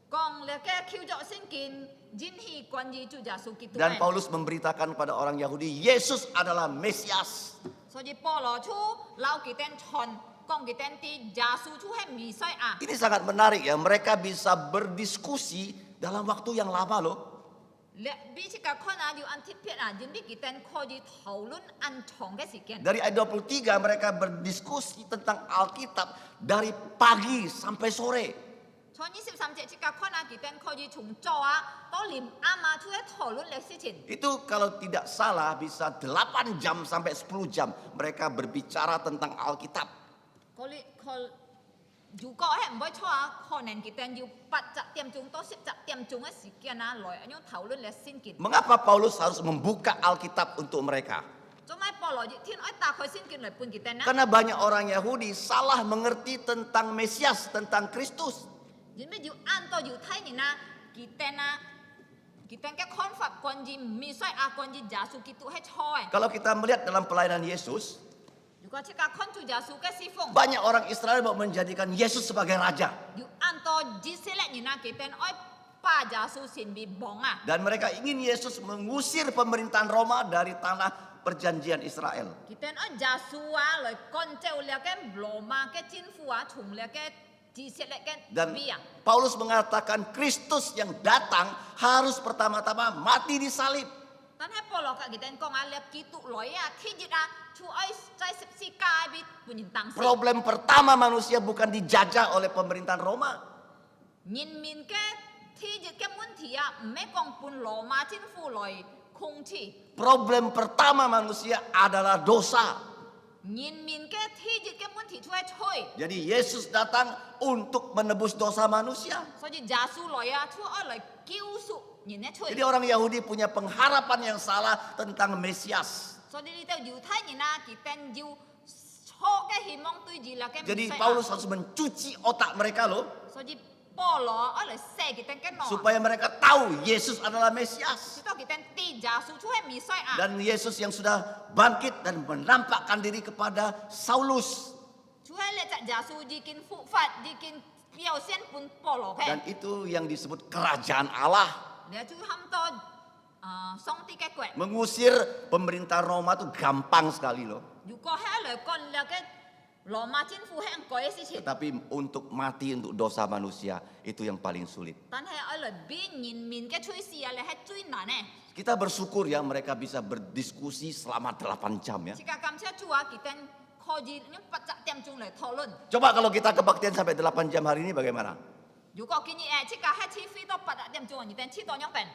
công là cái khiêu dọ xin kính jin hi quan gì chú giả su kỳ tu
Dan Paulus memberitakan kepada orang Yahudi, Yesus adalah Mesias.
so gì bỏ lò chú lâu kỳ tên tròn công kỳ tên tí giả su chú hay mì xoay à
Ini sangat menarik ya, mereka bisa berdiskusi dalam waktu yang lama loh.
lệ bi chỉ cả con à dù ăn thịt phiệt à jin bi kỳ tên kho gì thầu luôn ăn chong cái gì kiện
Dari ayat 23 mereka berdiskusi tentang Alkitab dari pagi sampai sore.
cho 23 节chỉ cả con à kỳ tên kho gì chúng cho à to lim ama chú hết thầu luôn lệ sự情
Itu kalau tidak salah bisa 8 jam sampai 10 jam mereka berbicara tentang Alkitab.
có li có dù có hết mỗi cho à kho nên kỳ tên dù bắt chặt tiêm chúng to xếp chặt tiêm chúng cái sự kiện à rồi anh thầu luôn lệ xin kiện
Mengapa Paulus harus membuka Alkitab untuk mereka?
cho mai bỏ lò gì thiên ơi ta khơi xin kiện lại pun kỳ tên á
Karena banyak orang Yahudi salah mengerti tentang Mesias, tentang Kristus.
jin bi dù ăn to dù thấy nhìn na kỳ tên cái con pháp con gì mi xoay à con gì giả su kỳ tu hết thôi
Kalau kita melihat dalam pelayanan Yesus,
juga chỉ cả con tu giả su cái si phong
banyak orang Israel mau menjadikan Yesus sebagai raja.
dù ăn to chỉ sẽ lại nhìn na kỳ tên ơi pa giả su xin bị bong à
Dan mereka ingin Yesus mengusir pemerintahan Roma dari tanah perjanjian Israel.
kỳ tên ơi giả su à rồi con treo là cái Roma cái chính phủ à chung là cái chỉ sẽ lại cái
Dan
biang
Paulus mengatakan Kristus yang datang harus pertama-tama mati di salib.
tan hai po lo ka kỳ tên con à là kỳ tụ lối à thi dịch à chú ơi trái sip si kai bị bùn nhìn tăng si
Problem pertama manusia bukan dijajah oleh pemerintahan Roma.
nhìn mình cái thi dịch cái muốn thì à mấy con bùn Roma chính phủ lối không chỉ
Problem pertama manusia adalah dosa.
nhìn mình cái thi dịch cái muốn thì chui chui
Jadi Yesus datang untuk menebus dosa manusia.
so ji giả su lối à chú ơi lối cứu su nhìn nè chui
Jadi orang Yahudi punya pengharapan yang salah tentang Mesias.
so đi theo犹Thái nhìn na kỳ tên犹cho cái hy vọng tuy gì là cái
Jadi
Messiah.
Paulus harus mencuci otak mereka loh,
so ji bỏ lọ ở lại xe kỳ tên cái nọ
supaya mereka tahu Yesus adalah Mesias.
chứ tao kỳ tên ti giả su chú hay mi xoay à
Dan Yesus yang sudah bangkit dan menampakkan diri kepada Saulus.
chú hay lệ chặt giả su ji kin phụ phạt ji kin biểu hiện pun bỏ lọ
Dan
cái
itu yang disebut kerajaan Allah.
để chú hâm to xong ti cái quẹt
Mengusir pemerintah Roma itu gampang sekali loh.
dù có hai lời con là cái lọ mà chính phủ hay có cái gì
Tetapi untuk mati untuk dosa manusia itu yang paling sulit.
tan hay ở lời bi nhìn mình cái chui xì là hay chui nọ nè
Kita bersyukur ya mereka bisa berdiskusi selama 8 jam ya.
chỉ cả cảm giác chúa kỳ tên kho gì những bắt chặt tiêm chung lại thọ luận
Coba kalau kita kebaktian sampai 8 jam hari ini bagaimana?
dù có kinh nghiệm chỉ cả hai chi phí đó bắt chặt tiêm chung như tên chi to nhóc bền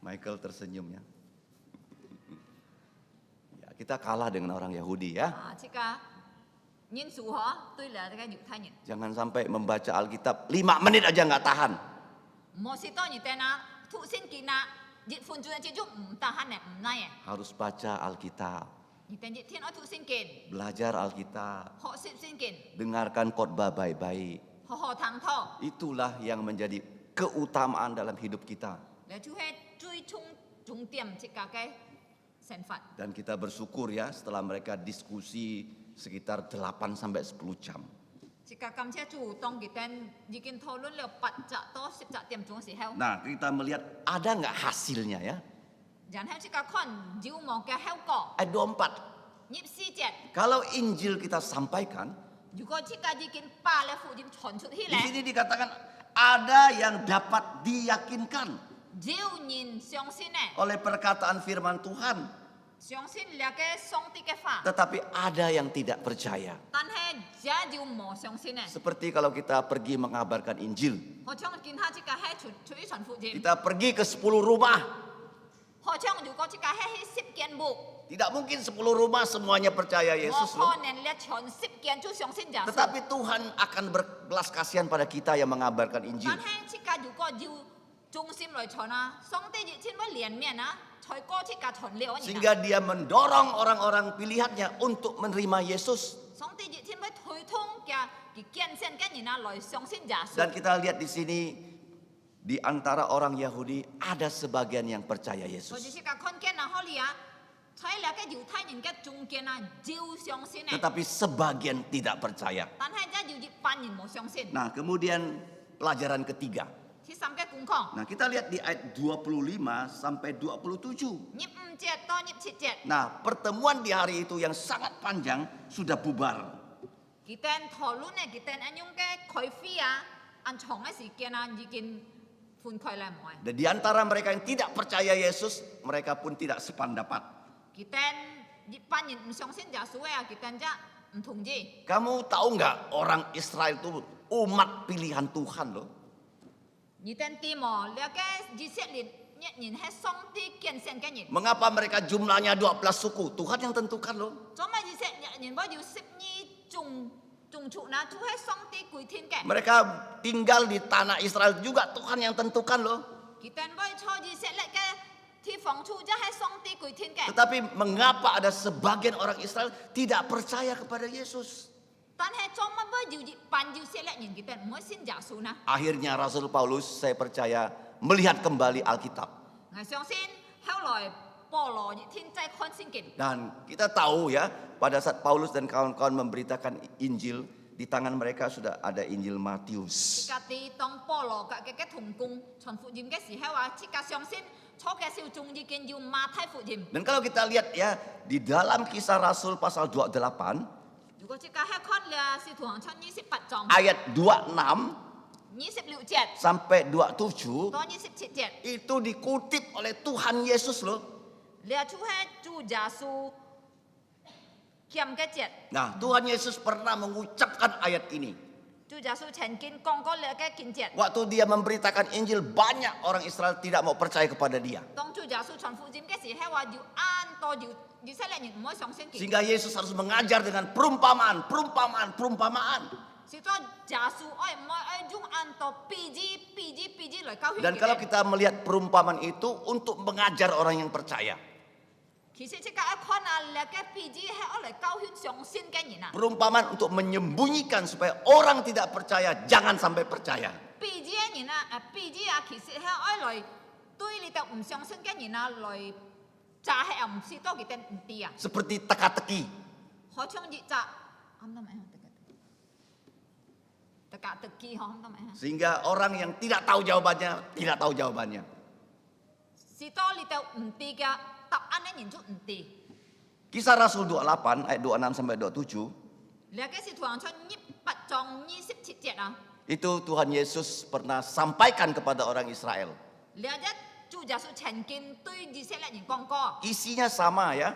Michael tersenyum ya. Ya, kita kalah dengan orang Yahudi ya.
chỉ cả nhìn số họ tôi là cái犹Thái nhìn
Jangan sampai membaca Alkitab 5 menit aja nggak tahan.
một sĩ to như tên à thụ sinh kỳ na dịch phun chuan chỉ giúp ta hắn này này
Harus baca Alkitab
你等日天我讀聖經，
belajar Alkitab,
學習聖經，
dengarkan khotbah baik-baik.
學學堂課，
Itulah yang menjadi keutamaan dalam hidup kita.
嚟就係最重點即個嘅成法。
Dan kita bersyukur ya setelah mereka diskusi sekitar 8 sampai 10 jam.
即個感謝主，當佢哋已經討論了8到10點鐘時候，
Nah, kita melihat ada nggak hasilnya ya?
然後即個看有冇嘅效果。
Ayat 24.
24節，
Kalau Injil kita sampaikan,
如果即個已經把咧福音傳出去
di
咧，
sini dikatakan ada yang dapat diyakinkan
有人相信咧，
oleh perkataan firman Tuhan,
相信了嘅上帝嘅法，
tetapi ada yang tidak percaya.
但係也有冇相信咧。
Seperti kalau kita pergi mengabarkan Injil,
好像見下即個係出去傳福音，
kita pergi ke 10 rumah,
好像如果即個係去10間屋，
tidak mungkin 10 rumah semuanya percaya
冇
Yesus loh.
可能咧傳10間就相信耶穌。
Tetapi Tuhan akan berbelas kasihan pada kita yang mengabarkan Injil.
但係即個如果要忠心來傳啊，上帝熱天會憐憫啊，才過即個傳了。
Sehingga dia mendorong orang-orang pilihannya untuk menerima Yesus.
上帝熱天會推動嘅見證嘅人啊來相信耶穌。
Dan kita lihat di sini di antara orang Yahudi ada sebagian yang percaya
我就
Yesus.
是個看見啊，好利啊，在了嘅猶太人嘅中間啊，就相信咧，
Tetapi sebagian tidak percaya.
但係也有一班人冇相信。
Nah, kemudian pelajaran ketiga.
第三個功課，
Nah, kita lihat di ayat 25 sampai 27.
25節到27節，
Nah, pertemuan di hari itu yang sangat panjang sudah bubar.
佢哋討論咧，佢哋用嘅開會啊，按長嘅時間啊，已經分開啦，冇。
Dan di antara mereka yang tidak percaya Yesus, mereka pun tidak sependapat.
佢哋一班人唔相信耶穌啊，佢哋就唔同意。
Kamu tahu nggak orang Israel itu umat pilihan Tuhan loh.
你哋知冇？了解以色列一人係上帝揀選嘅人，
Mengapa mereka jumlahnya 12 suku? Tuhan yang tentukan loh.
做乜以色列人我要12種族呢？就係上帝規定嘅。
Mereka tinggal di tanah Israel juga Tuhan yang tentukan loh.
佢哋會坐以色列嘅地方處，就係上帝規定嘅。
Tetapi mengapa ada sebagian orang Israel tidak percaya kepada Yesus?
但係做乜會要一班以色列人佢哋唔會信耶穌呢？
Akhirnya Rasul Paulus saya percaya melihat kembali Alkitab.
我相信後來保羅一天再看聖經。
Dan kita tahu ya pada saat Paulus dan kawan-kawan memberitakan Injil, di tangan mereka sudah ada Injil Matius.
家啲當保羅嘅同工傳福音嘅時候啊，即刻相信初嘅小眾已經要馬太福音。
Dan kalau kita lihat ya di dalam Kisah Rasul pasal 28
如果即刻係看了使徒行傳28章
ayat 26
26節
sampai 27
到27節，
itu dikutip oleh Tuhan Yesus loh.
呢就係主耶穌欠嘅節。
Nah, Tuhan Yesus pernah mengucapkan ayat ini.
主耶穌曾經講過呢嘅見節。
Waktu dia memberitakan Injil, banyak orang Israel tidak mau percaya kepada dia.
當主耶穌傳福音嘅時候話要按到要以色列人唔可以相信佢。
Sehingga Yesus harus mengajar dengan perumpamaan, perumpamaan, perumpamaan.
是咗耶穌愛唔愛用按到比喻來教訓
Dan kalau kita melihat perumpamaan itu untuk mengajar orang yang percaya.
其實即個一看啊，呢個比喻係愛嚟教訓相信嘅人啊。
Perumpamaan untuk menyembunyikan supaya orang tidak percaya, jangan sampai percaya.
比喻嘅人啊，比喻啊，其實係愛嚟對你哋唔相信嘅人啊，來詐係啊，唔是多佢哋唔知啊。
Seperti teka-teki.
好像熱詐，啱唔啱？teka-teki嗬，啱唔啱？
Sehingga orang yang tidak tahu jawabannya, tidak tahu jawabannya.
是多你哋唔知嘅答案嘅人就唔知。
Kisah Rasul 28 ayat 26 sampai 27.
呢個是徒行傳28章27節啊。
Itu Tuhan Yesus pernah sampaikan kepada orang Israel.
呢一主耶穌曾經對以色列人講過，
Isinya sama ya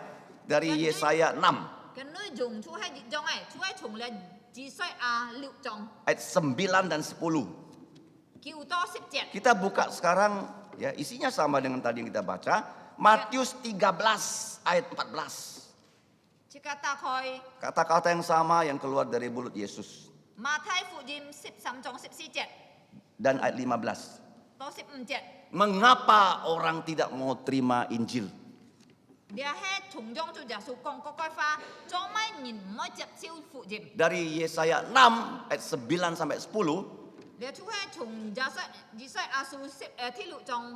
dari Yesaya 6
嘅內容就係一種誒，就係從咧以賽亞6章
ayat 9 dan 10.
9到10節。
Kita buka sekarang ya, isinya sama dengan tadi yang kita baca. Matius 13 ayat 14.
即刻打開
Kata-kata yang sama yang keluar dari mulut Yesus.
馬太福音13章14節
Dan ayat 15.
到15節。
Mengapa orang tidak mau terima Injil?
Dia he chung jong chu Yesu kong ko koi fa, chong mai nhìn moi chep siêu phụ dìm.
Dari Yesaya 6 ayat 9 sampai 10.
Dia chu he chung Yesaya asu thi lu trong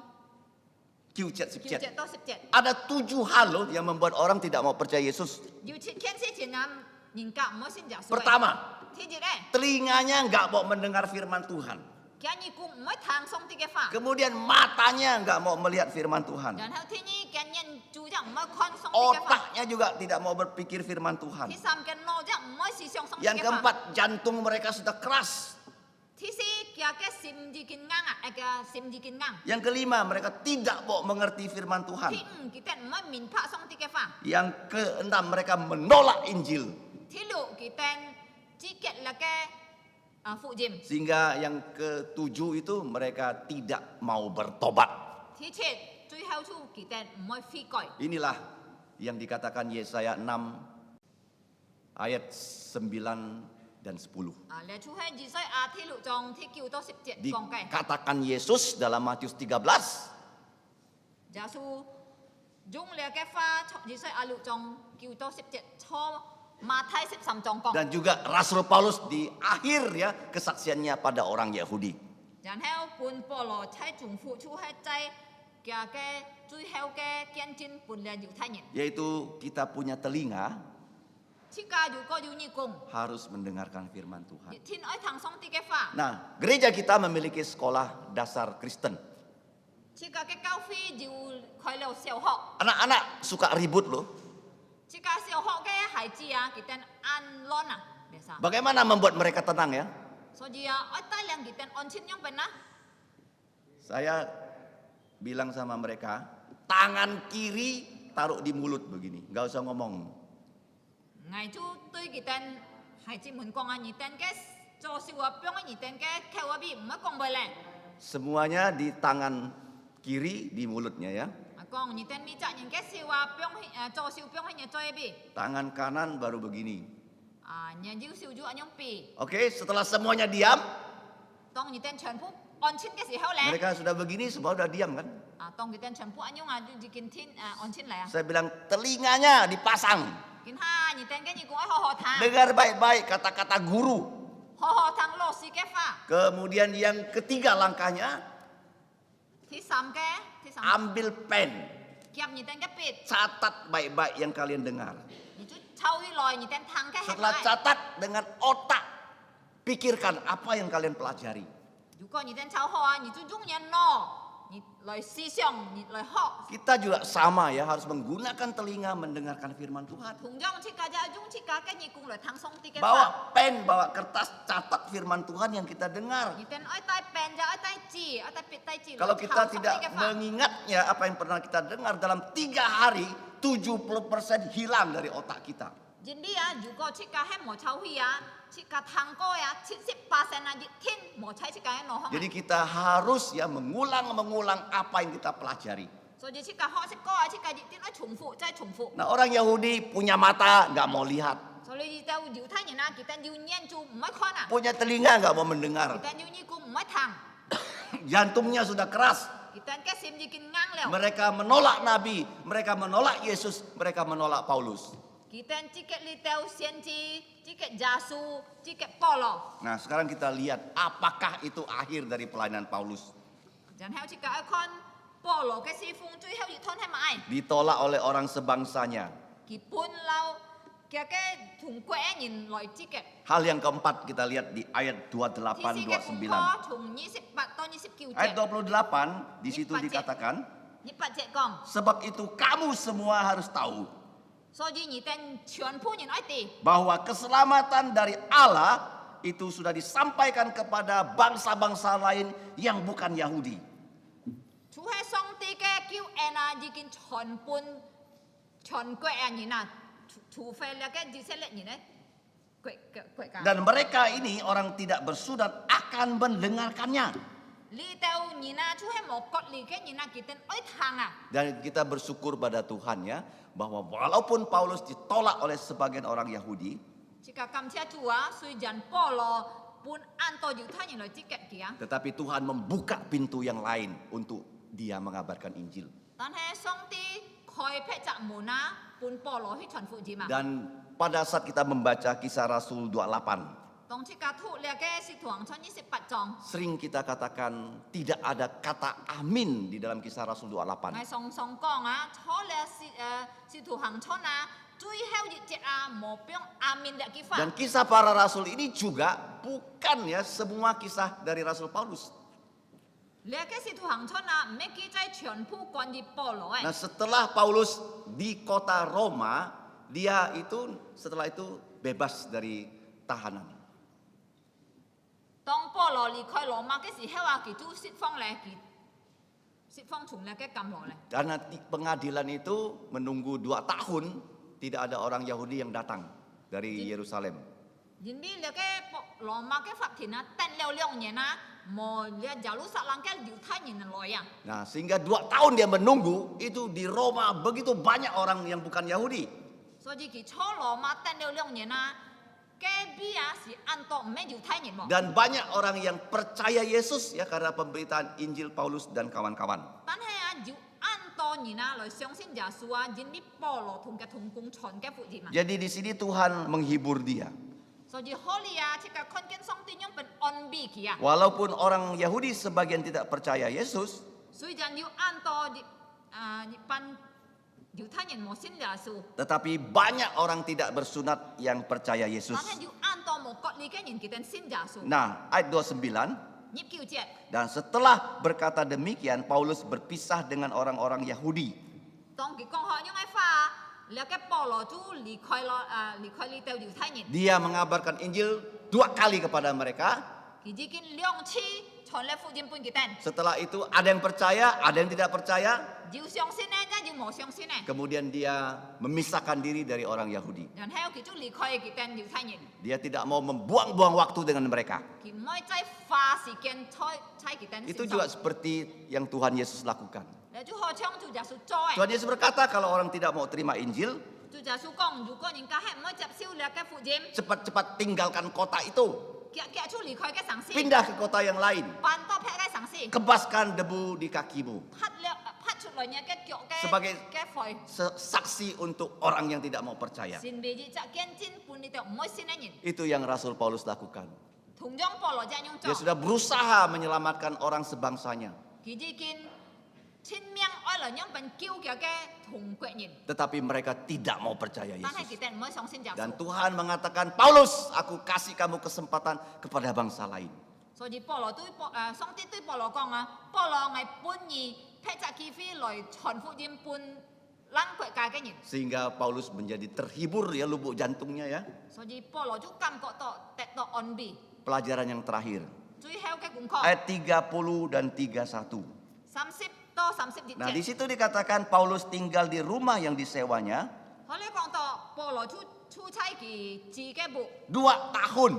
Kiu
kiu
77.
jet to 17.
Ada 7 hal loh yang membuat orang tidak mau percaya Yesus.
Yu chi kien si chin nam nhìn cả moi xin Yesu.
Pertama,
Thi gì đây?
telinganya nggak mau mendengar firman Tuhan.
Kia nyi cung moi thang song ti ke fa.
Kemudian matanya nggak mau melihat firman Tuhan.
Dan hal thi nyi kia nyen chu jang moi kon song ti ke fa.
Otaknya juga tidak mau berpikir firman Tuhan.
Thi sam kia no jang moi si siong song ti
Yang
ke fa.
keempat, jantung mereka sudah keras.
Thi si kia ke sim di kin ngang kia sim di kin ngang.
Yang kelima, mereka tidak mau mengerti firman Tuhan.
Thi kita moi min pa song ti ke fa.
Yang keenam, mereka menolak Injil.
Thi lu kita chi kiet la ke phụ dìm.
Sehingga yang ketujuh itu mereka tidak mau bertobat.
Thi chet chui hao chu kita moi phi koi.
Inilah yang dikatakan Yesaya 6 ayat 9 dan 10.
Le chu he ji sai a thi lu trong thi kiu to 17 kong kai.
Dikatakan Yesus dalam Matius 13
Yesu dung le ke fa ji sai a lu trong kiu to 17 cho Matai 13 trong kong.
dan juga Rasul Paulus di akhir ya kesaksiannya pada orang Yahudi.
Dan heo pun polo chai chung fu chu he chai kia ke chui heo ke kian jin pun le yu thai nyen.
Yaitu kita punya telinga
Chika yu ko yu ni kong.
harus mendengarkan firman Tuhan.
Tin oi thang song ti ke fa.
Nah, gereja kita memiliki sekolah dasar Kristen.
Chika ke kau fi yu khoi leo xiao ho.
Anak-anak suka ribut loh.
Chika xiao ho ke hai ji ya kita an lon a. Biasa.
Bagaimana membuat mereka tenang ya?
So dia oi tai lang kita on chin yang pen na.
Saya bilang sama mereka, tangan kiri taruh di mulut begini, nggak usah ngomong.
Ngai chu tui kita hai ji mun kong a ni ten ke cho siu a pyong a ni ten ke kheu a bi ma kong bai le.
Semuanya di tangan kiri di mulutnya ya.
Kong ni ten mi cha nyen ke siu a pyong cho siu pyong ni cho e bi.
Tangan kanan baru begini.
Nhà diêu siêu ju anyong pi.
Oke, setelah semuanya diam,
Tong ni ten chen pu on chin ke si hao le.
mereka sudah begini, semua udah diam kan?
Tong ni ten chen pu anyong a ju jikin tin on chin le.
Saya bilang telinganya dipasang.
Kin ha ni ten ke ni kong ai ho ho thang.
Dengar baik-baik kata-kata guru.
Ho ho thang lo si ke fa.
Kemudian yang ketiga langkahnya,
Thi sam ke, thi sam.
ambil pen.
Kiam ni ten ke pit.
Catat baik-baik yang kalian dengar.
Ni ju chau hi loi ni ten thang ke he.
Setelah catat dengan otak, pikirkan apa yang kalian pelajari.
Ju ko ni ten chau ho a ni ju jung nyen no. Ni loi si xiong ni loi ho.
Kita juga sama ya, harus menggunakan telinga mendengarkan firman Tuhan.
Thung jong chi ka ja jung chi ka ke ni kung loi thang song ti ke fa.
Bawa pen, bawa kertas, catat firman Tuhan yang kita dengar.
Ni ten oi tai pen ja oi tai ji, oi tai pit tai ji.
Kalau kita tidak mengingatnya apa yang pernah kita dengar dalam 3 hari, 70% hilang dari otak kita.
Jadi ya juga cika he mo chau hi ya, cika thang ko ya, 70% aja tin mo chai cika he no hong.
Jadi kita harus ya mengulang apa yang kita pelajari.
So jadi cika ho cika ko cika ji tin oi chung fu, cai chung fu.
Nah, orang Yahudi punya mata nggak mau lihat,
So li tau diu thai ni na kita diu nyen chu mai kho na.
punya telinga nggak mau mendengar,
Kita diu ni ku mai thang.
jantungnya sudah keras.
Kita ke sim ji kin ngang leo.
Mereka menolak Nabi, mereka menolak Yesus, mereka menolak Paulus.
Kita ciket li tau sien ji, ciket jasu, ciket polo.
Nah, sekarang kita lihat apakah itu akhir dari pelayanan Paulus.
Jan heo cika ai kon polo ke si fung cui heo yi thon he mai.
Ditolak oleh orang sebangsanya.
Ki pun lau kia ke thung kue nyin loi ciket.
Hal yang keempat kita lihat di ayat 28
Thì cái cũng
29.
có thùng 28 to 29
Ayat
cek.
28 di situ
28.
dikatakan,
28 cek kong.
sebab itu kamu semua harus tahu
So ji ni ten chuan pu ni nói ti.
bahwa keselamatan dari Allah itu sudah disampaikan kepada bangsa-bangsa lain yang bukan Yahudi.
Chú he song ti ke kiu ena ji kin chuan kue an ni na. Chú fe la ke ji se le ni ne. Kue ka.
Dan mereka ini orang tidak bersudat akan mendengarkannya.
Li tau ni na chú he mo kot li ke ni na kiten oi thang a.
Dan kita bersyukur pada Tuhan ya, bahwa walaupun Paulus ditolak oleh sebagian orang Yahudi,
Jika kam cia chua sui jan polo pun anto ju tha ni loi tiket kia.
tetapi Tuhan membuka pintu yang lain untuk dia mengabarkan Injil.
Tan he song ti khai phép chạm mồ na pun Paulo hi truyền phụ gì mà
Dan pada saat kita membaca kisah Rasul 28,
tong chika thu le ke si thuang chon 28 jong
sering kita katakan tidak ada kata amin di dalam kisah Rasul 28.
ngai song song kong á cho le si thu hang chon na chui heo ji jet a mo pyong amin dak ki fa
Dan kisah para rasul ini juga bukan ya semua kisah dari Rasul Paulus.
le ke si thu hang chon na me ki chai chuan pu quan di Paulo
Nah, setelah Paulus di kota Roma, dia itu setelah itu bebas dari tahanan.
tong Paulo li khai lo ma ke si heo a ki tu sit phong le ki sit phong chung le ke kam lo le
Karena pengadilan itu menunggu 2 tahun, tidak ada orang Yahudi yang datang dari Yerusalem.
yin bi le ke lo ma ke phak thin na ten leo leong nye na mo le jalu sa lang ke diu thai nyin lo yang
Nah, sehingga 2 tahun dia menunggu, itu di Roma begitu banyak orang yang bukan Yahudi.
so ji ki cho lo ma ten leo leong nye na ke bi a si an to me diu thai nyin mo
Dan banyak orang yang percaya Yesus ya karena pemberitaan Injil Paulus dan kawan-kawan.
tan he a diu an to nyin na lo xiong sin ja su a yin bi Paulo thung ke thung kung chon ke fu ji ma
Jadi di sini Tuhan menghibur dia.
so ji holy a chi ka kon ken song tin yong pen on bi ki a
Walaupun orang Yahudi sebagian tidak percaya Yesus,
sui jan diu an to di pan diu thai nyin mo sin ja su
tetapi banyak orang tidak bersunat yang percaya Yesus.
tan he diu an to mo kot li ke nyin ki ten sin ja su
Nah, ayat 29,
nhịp kiu jet
dan setelah berkata demikian, Paulus berpisah dengan orang-orang Yahudi.
tong ki kong ho nyong ai fa le ke Paulo chu li khoi li teo diu thai nyin
Dia mengabarkan Injil 2 kali kepada mereka.
ki ji kin leong chi chon le fu jin pun ki ten
Setelah itu ada yang percaya, ada yang tidak percaya.
diu xiong sin ne ja diu mo xiong sin ne
Kemudian dia memisahkan diri dari orang Yahudi.
dan heo ki chu li khoi ki ten diu thai nyin
Dia tidak mau membuang-buang waktu dengan mereka.
ki moi chai fa si ken choi chai ki ten
Itu
sin
juga
song.
seperti yang Tuhan Yesus lakukan.
le chu ho chong chu ja su choi
Tuhan Yesus berkata kalau orang tidak mau terima Injil,
chu ja su kong du ko nin ka he moi chap siu le ke fu jim
cepat-cepat tinggalkan kota itu.
kia chu li khoi ke sang si
Pindah ke kota yang lain.
pan to phe ke sang si
Kebaskan debu di kakimu.
phat chu lo nya ke kyo ke
Sebagai-
ke foi
Saksi untuk orang yang tidak mau percaya.
sin be ji cha ken chin pun ni te moi sin ne nyin
Itu yang Rasul Paulus lakukan.
thung jong Paulo ja nyong
Dia
chong
sudah berusaha menyelamatkan orang sebangsanya.
ki ji kin chin miang oi lo nyong pen kiu kia ke thung kwe nyin
Tetapi mereka tidak mau percaya
tan hai
Yesus.
ki ten moi song sin ja
Dan
su
Tuhan mengatakan, Paulus, aku kasih kamu kesempatan kepada bangsa lain.
so ji Paulo tu song ti tu Paulo kong a Paulo ngai pun ni phe cha ki fi loi chon fu jim pun lang kwe ka ke nyin
Sehingga Paulus menjadi terhibur ya lubuk jantungnya ya.
so ji Paulo chu kam ko to tet to on bi
Pelajaran yang terakhir.
chui heo ke kung ko
Ayat 30 dan 31.
30 to 30 di
Nah di
jet
situ dikatakan Paulus tinggal di rumah yang disewanya
hole kong to Paulo chu chai ki ji ke bu
2 tahun.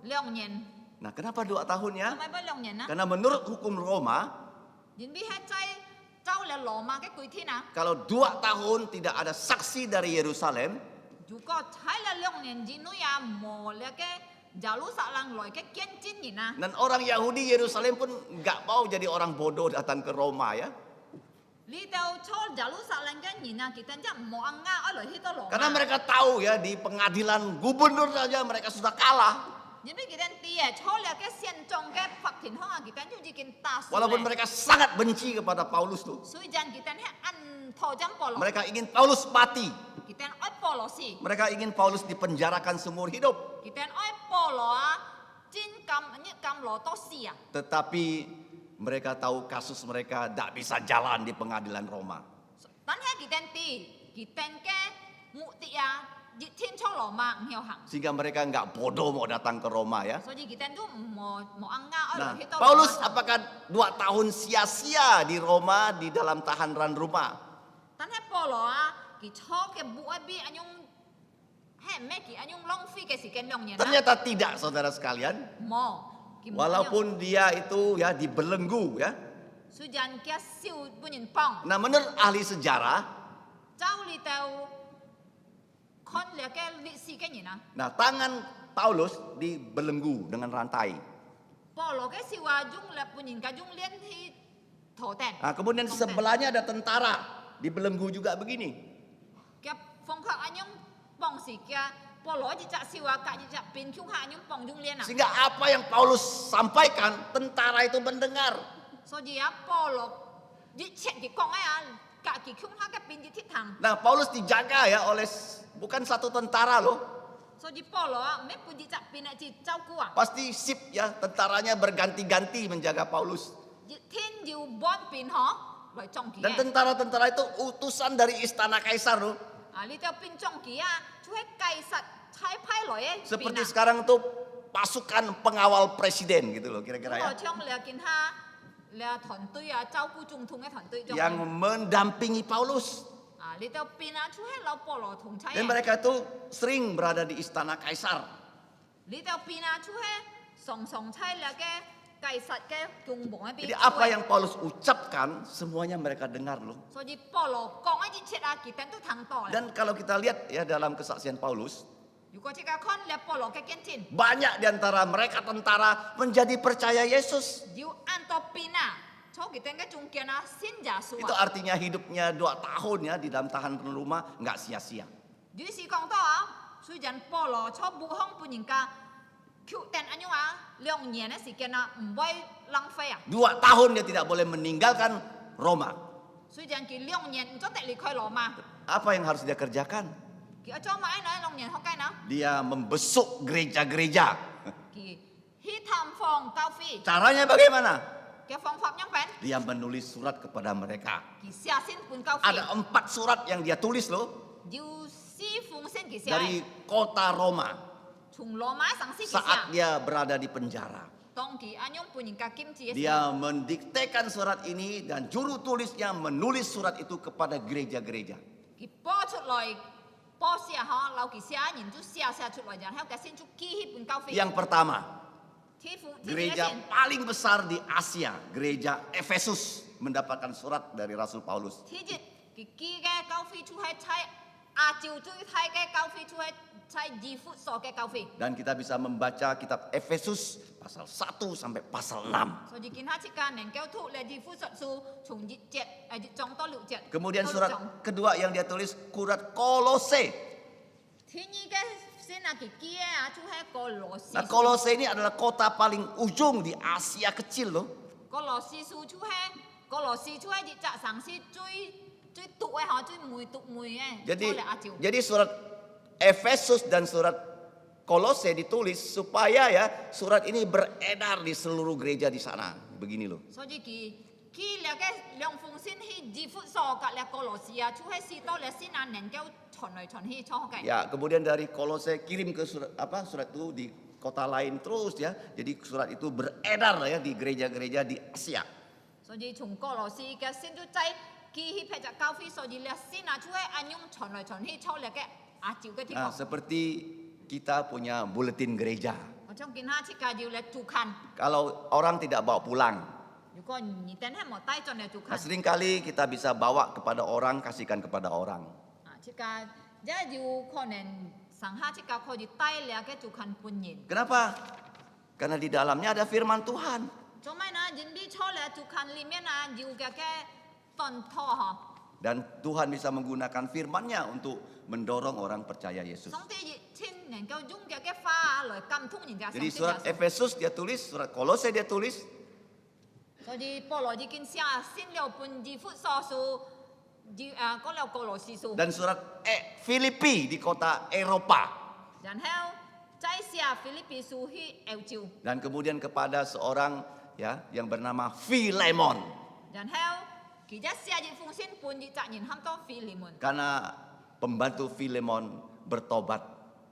leong nyen
Nah kenapa 2 tahun ya?
mai ba leong nyen na
Karena menurut hukum Roma,
Jin bi hai chai trao le lo ma cái quy thiên à
kalau 2 tahun tidak ada saksi dari Yerusalem,
dù có chai le leong nien jin nu ya mo le cái jalu sa lang loi cái kian chin ni na
dan orang Yahudi Yerusalem pun nggak mau jadi orang bodoh datang ke Roma ya.
li tao cho jalu sa lang cái ni na kita jam mo ang nga oi loi hi to lo
Karena mereka tahu ya di pengadilan gubernur saja mereka sudah kalah.
Jin bi kita ti ya cho le cái xian trong cái phật thiên hong kita ju ji kin ta su
Walaupun mereka sangat benci kepada Paulus tuh.
sui jan kita he an tho jam polo
Mereka ingin Paulus mati.
kita oi polo si
Mereka ingin Paulus dipenjarakan seumur hidup.
kita oi polo a jin kam ni kam lo to si à
Tetapi mereka tahu kasus mereka tidak bisa jalan di pengadilan Roma.
tan he kita ke mu ti ya di thiên cho lo ma hiao hang
Sehingga mereka nggak bodoh mau datang ke Roma ya.
so ji kita tu mo ang nga oi
Nah,
loi hi to
Paulus apakah 2 tahun sia-sia di Roma di dalam tahanan rumah?
tan he polo a ki cho ke bu ai bi anyung he me ki anyung long fi ke si ken long nya na
Ternyata tidak saudara sekalian.
mo ki mo
Walaupun dia itu ya dibelenggu ya.
su jan kia siu bunin pong
Nah menurut ahli sejarah,
Trao li tao kon le ke li si ke ni na
nah tangan Paulus dibelenggu dengan rantai.
polo ke si wa jung le punin ka jung lien hi tho ten
Nah kemudian sebelahnya ada tentara. dibelenggu juga begini.
Kia phong khak anyong pong si kia polo jicak siwa kak jicak pin kyung ha anyong pong jung lian.
Sehingga apa yang Paulus sampaikan, tentara itu mendengar.
So dia polo jicek di kong ay kak ki kyung ha ke pin jitit tang.
Nah, Paulus dijaga ya oleh bukan satu tentara loh.
So di polo me pu jicak pin ci chau kuwa.
Pasti sip ya, tentaranya berganti-ganti menjaga Paulus.
Tin jiu bon pin ho loi chong ki.
Dan tentara-tentara itu utusan dari istana kaisar loh.
Li teo pin chong ki ya cuhe kaisat chai pai loi
Seperti sekarang tuh pasukan pengawal presiden gitu loh kira-kira ya.
Chong le kin ha le thon tui ya chau ku chung thung e thon tui chong.
Yang mendampingi Paulus.
Li teo pin a cuhe lau polo thung chai.
Dan mereka itu sering berada di istana kaisar.
Li teo pin a cuhe song song chai le ke kaisat ke chung bong e pi.
Jadi apa yang Paulus ucapkan semuanya mereka dengar loh.
So di polo kong ai jicet a ki ten tu thang to.
Dan kalau kita lihat ya dalam kesaksian Paulus,
Yu ko chika kon le polo ke ken tin.
banyak di antara mereka tentara menjadi percaya Yesus.
Diu anto pina. Cho ki ten ke chung kian a sin ja su.
Itu artinya hidupnya 2 tahun ya di dalam tahanan rumah nggak sia-sia.
Diu si kong to a su jan polo cho bu hong pu ning ka Q ten anyo a leong nian si kian a mboi lang fei a.
2 tahun dia tidak boleh meninggalkan Roma.
Su jan ki leong nian cho te li khoi lo ma.
Apa yang harus dia kerjakan?
Ki a cho ma ai nói long nian ho kai na.
Dia membesuk gereja-gereja.
Ki hi tham phong cao phi.
Caranya bagaimana?
Ki phong phap nyong pen.
Dia menulis surat kepada mereka.
Ki sia sin pun cao phi.
Ada 4 surat yang dia tulis loh
Diu si fung sin ki sia.
dari kota Roma
Chung lo ma sang si ki
saat
sia.
dia berada di penjara.
Tong ki anyong pun ning ka kim chi.
Dia mendiktekan surat ini dan juru tulisnya menulis surat itu kepada gereja-gereja.
Ki po chut loi po sia ha lau ki sia nyin tu sia chut loi jan hau ka sin chu ki hi pun cao phi.
Yang pertama,
Ti fu ti
gereja
sin.
paling besar di Asia, gereja Efesus mendapatkan surat dari Rasul Paulus.
Ti jit ki ke cao phi chu hai chai a jiu tu hai ke cao phi chu hai chai ji fu so ke cao phi.
Dan kita bisa membaca kitab Efesus pasal 1 sampai pasal 6.
So di kin ha chi ka nen keo tu le ji fu so su chung ji jet ji chong to liu jet.
Kemudian surat kedua yang dia tulis surat Kolose.
Ti ni ke sin a ki ki a chu hai ko lo si.
Nah, Kolose ini adalah kota paling ujung di Asia kecil loh.
Ko lo si su chu hai ko lo si chu hai ji cha sang si chui chui tu ai ha chui mui tu mui
Jadi
le a jiu.
jadi surat Efesus dan surat Kolose ditulis supaya ya surat ini beredar di seluruh gereja di sana. Begini loh.
So ji ki le ke leong fung sin hi ji fu so ka le ko lo si a chu hai si to le sin an nen keo chon noi chon hi cho kai.
Ya, kemudian dari Kolose kirim ke surat itu di kota lain terus ya. Jadi surat itu beredar ya di gereja-gereja di Asia.
So ji chung ko lo si ke sin tu chai ki hi pe ja cao phi so ji le sin a chu hai anyong chon noi chon hi cho le ke a jiu ke ti
Nah,
ko.
seperti kita punya buletin gereja.
Trong kin ha chi ka jiu le tu kan.
Kalau orang tidak bawa pulang,
Yu ko ni ten hai mo tai chon le tu
nah
kan.
seringkali kita bisa bawa kepada orang, kasihkan kepada orang.
Chi ka ja jiu ko nen sang ha chi ka ko ji tai le ke tu kan pun yin.
Kenapa? Karena di dalamnya ada firman Tuhan.
Trong mai na jin bi cho le tu kan li mien na jiu ke ton tho ha.
Dan Tuhan bisa menggunakan firman-Nya untuk mendorong orang percaya Yesus.
Song ti ji chin nen keo jung ke fa loi kam thung yin ja.
Jadi surat Efesus dia tulis, surat Kolose dia tulis,
So di polo ji kin sia sin liao pun ji fu so su ji ko liao ko lo si su.
dan surat Filipi di kota Eropa.
Dan heo chai sia Filipi su hi eu jiu.
Dan kemudian kepada seorang ya yang bernama Filemon.
Dan heo ki ja sia ji fung sin pun ji cha yin ham to Filimon.
Karena pembantu Filemon bertobat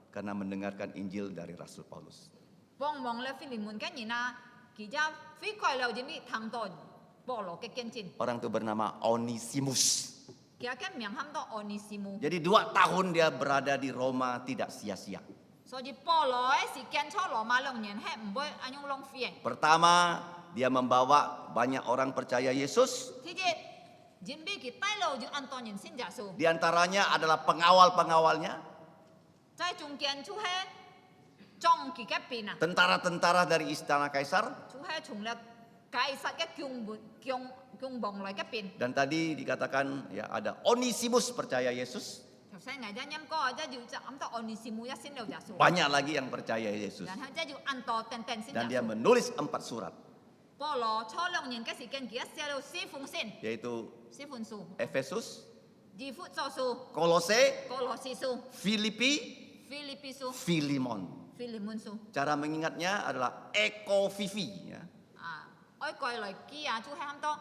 karena mendengarkan Injil dari Rasul Paulus.
Bong mong le Filimon kan yin na ki ja fi koi liao jin bi thang to polo ke ken chin.
Orang itu bernama Onesimus.
Ki kan miang ham to Onesimu.
Jadi 2 tahun dia berada di Roma tidak sia-sia.
So ji polo si ken cho lo ma long nian he mboi anyong long fien.
Pertama, dia membawa banyak orang percaya Yesus.
Ti ji jin bi ki tai lo ju Anton yin sin ja su.
Di antaranya adalah pengawal-pengawalnya,
Chai chung kian chu he chong ki ke pina.
tentara-tentara dari istana kaisar,
Chu he chung le Kaisat cái kyung bong lại cái pin.
Dan tadi dikatakan ya ada Onesimus percaya Yesus.
Thật ra ngày ra nhâm có ra dù chắc ấm tao Onesimus ya xin đâu giả số.
Banyak lagi yang percaya Yesus.
Dan hanya dù ăn to ten ten xin
Dan
giả
dia
số.
menulis 4 surat.
Paulo cho lòng nhìn cái sự kiện kia xe đâu si phụng xin.
Yaitu
Si phụng su.
Efesus,
Di phút cho su.
Kolose,
Colossi su.
Filipi,
Philippi su.
Filimon.
Philemon su.
Cara mengingatnya adalah ekofifi ya.
Ôi coi lời kia chú hay hâm to.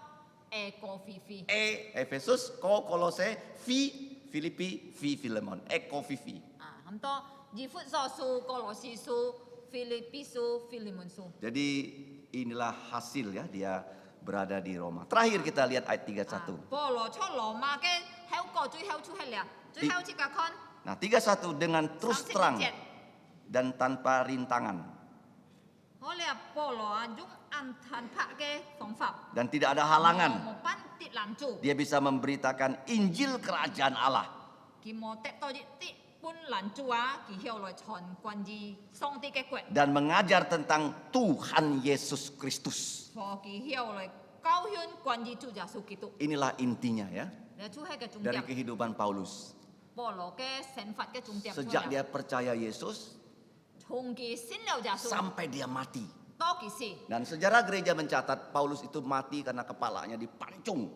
Eko fifi.
Efesus, Kolose, Filipi, Filemon. Ekofifi.
Hâm to. Di phút cho su. Colossi su. Philippi su. Philemon su.
Jadi inilah hasil ya dia berada di Roma. Terakhir kita lihat ayat 31.
Paulo cho Roma cái heo co chú heo chú hay lẹ. Chú heo chỉ cả con.
Nah 31 dengan terus terang dan tanpa rintangan.
Hole Paulo dung an than pak cái phong pháp.
Dan tidak ada halangan.
Một ban tiết làm chủ.
Dia bisa memberitakan Injil Kerajaan Allah.
Kỳ mô tép to ti pun làm chủ kỳ heo lời chọn quan gì song ti cái quẹt.
Dan mengajar tentang Tuhan Yesus Kristus.
Cho kỳ heo lời cao hơn quan gì chủ giả số Kitô.
Inilah intinya ya
Để chú hay cái trung
dari
điểm.
kehidupan Paulus.
Paulo cái sen phạt cái trung điểm.
Sejak dia percaya Yesus
Thùng kỳ xin leo giả số.
sampai dia mati.
To kỳ si.
Dan sejarah gereja mencatat Paulus itu mati karena kepalanya dipancung.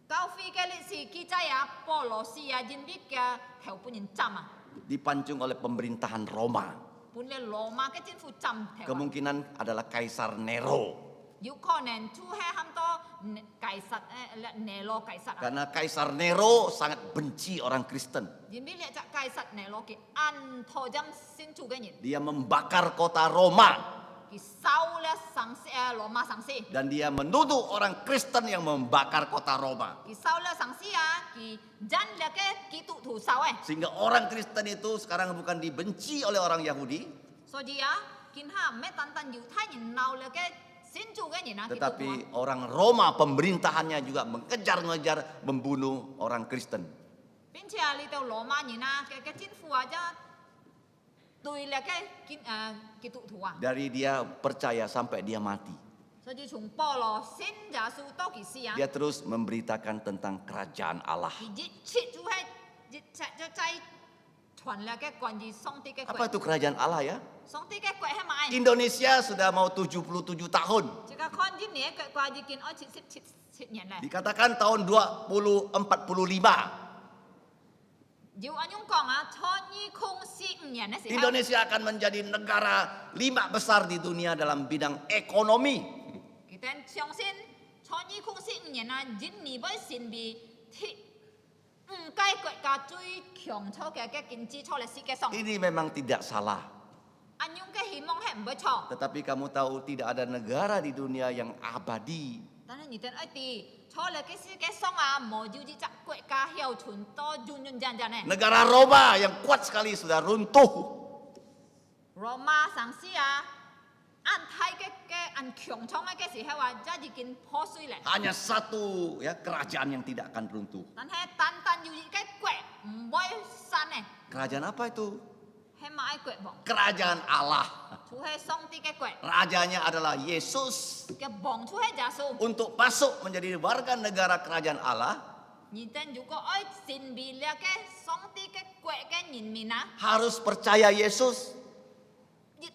Cao phi cái lịch sử ghi chép Paulo si dân biết cái theo pun nhân chăm
Dipancung oleh pemerintahan Roma.
pun le Roma cái chính phủ chăm theo.
Kemungkinan adalah Kaisar Nero.
Yếu khó nên chú hay hâm to cải sát Nero cải sát.
Karena Kaisar Nero sangat benci orang Kristen.
Dân biết lẽ chắc cải sát Nero cái ăn thọ dâm xin chủ cái nhìn.
Dia membakar kota Roma.
Cái sau là sang Roma sang si.
Dan dia menuduh orang Kristen yang membakar kota Roma.
Cái sau là sang si cái dân là cái kỹ tụ thủ sau
Sehingga orang Kristen itu sekarang bukan dibenci oleh orang Yahudi.
So dia kin ha mấy tan tan犹Thái nhìn nào là cái xin chủ cái nhìn
Tetapi orang Roma pemerintahannya juga mengejar-ngejar membunuh orang Kristen.
Bên chia li tàu Roma nhìn cái chính phủ aja tôi là cái kỹ tụ thủ
Dari dia percaya sampai dia mati.
So dia chung Paulo xin giả su to kỳ si
Dia terus memberitakan tentang kerajaan Allah.
Thì dịch trị chú hay dịch chạy cho chay chuẩn là cái quan gì song ti cái
Apa
quậy
itu kerajaan Allah ya?
song ti cái quậy hay mà anh
Indonesia sudah mau 77 tahun.
chỉ có con gì nhé cái quan gì kiến ở chị nhận này
Dikatakan tahun 2045
dù anh nhung còn cho như không si nhận này
Indonesia akan menjadi negara 5 besar di dunia dalam bidang ekonomi.
cái tên trong xin cho như không si nhận là dính nỉ với xin bị thị cái quậy cả chui cường cho cái kinh tế cho là si cái song
Ini memang tidak salah.
anh nhung cái hy vọng hẹn với cho
Tetapi kamu tahu tidak ada negara di dunia yang abadi.
但是你的爱弟，错了cái cái song mau jadi cak kue kah hiao chun to jun jan này.
Negara Roma yang kuat sekali sudah runtuh.
Roma sang si an thay cái an cường trong cái gì hay jadi kin po suy lại.
Hanya satu ya kerajaan yang tidak akan runtuh.
Dan hay tan jadi cái kue boy san này.
Kerajaan apa itu?
Hay mà ai kue bong.
Kerajaan Allah.
Chú hay song ti cái kue.
Rajanya adalah Yesus.
Cái bong chú hay giả su.
Untuk masuk menjadi warga negara kerajaan Allah,
Nhìn tên chú có ơi xin bị là cái song ti cái kue cái nhìn mình
harus percaya Yesus.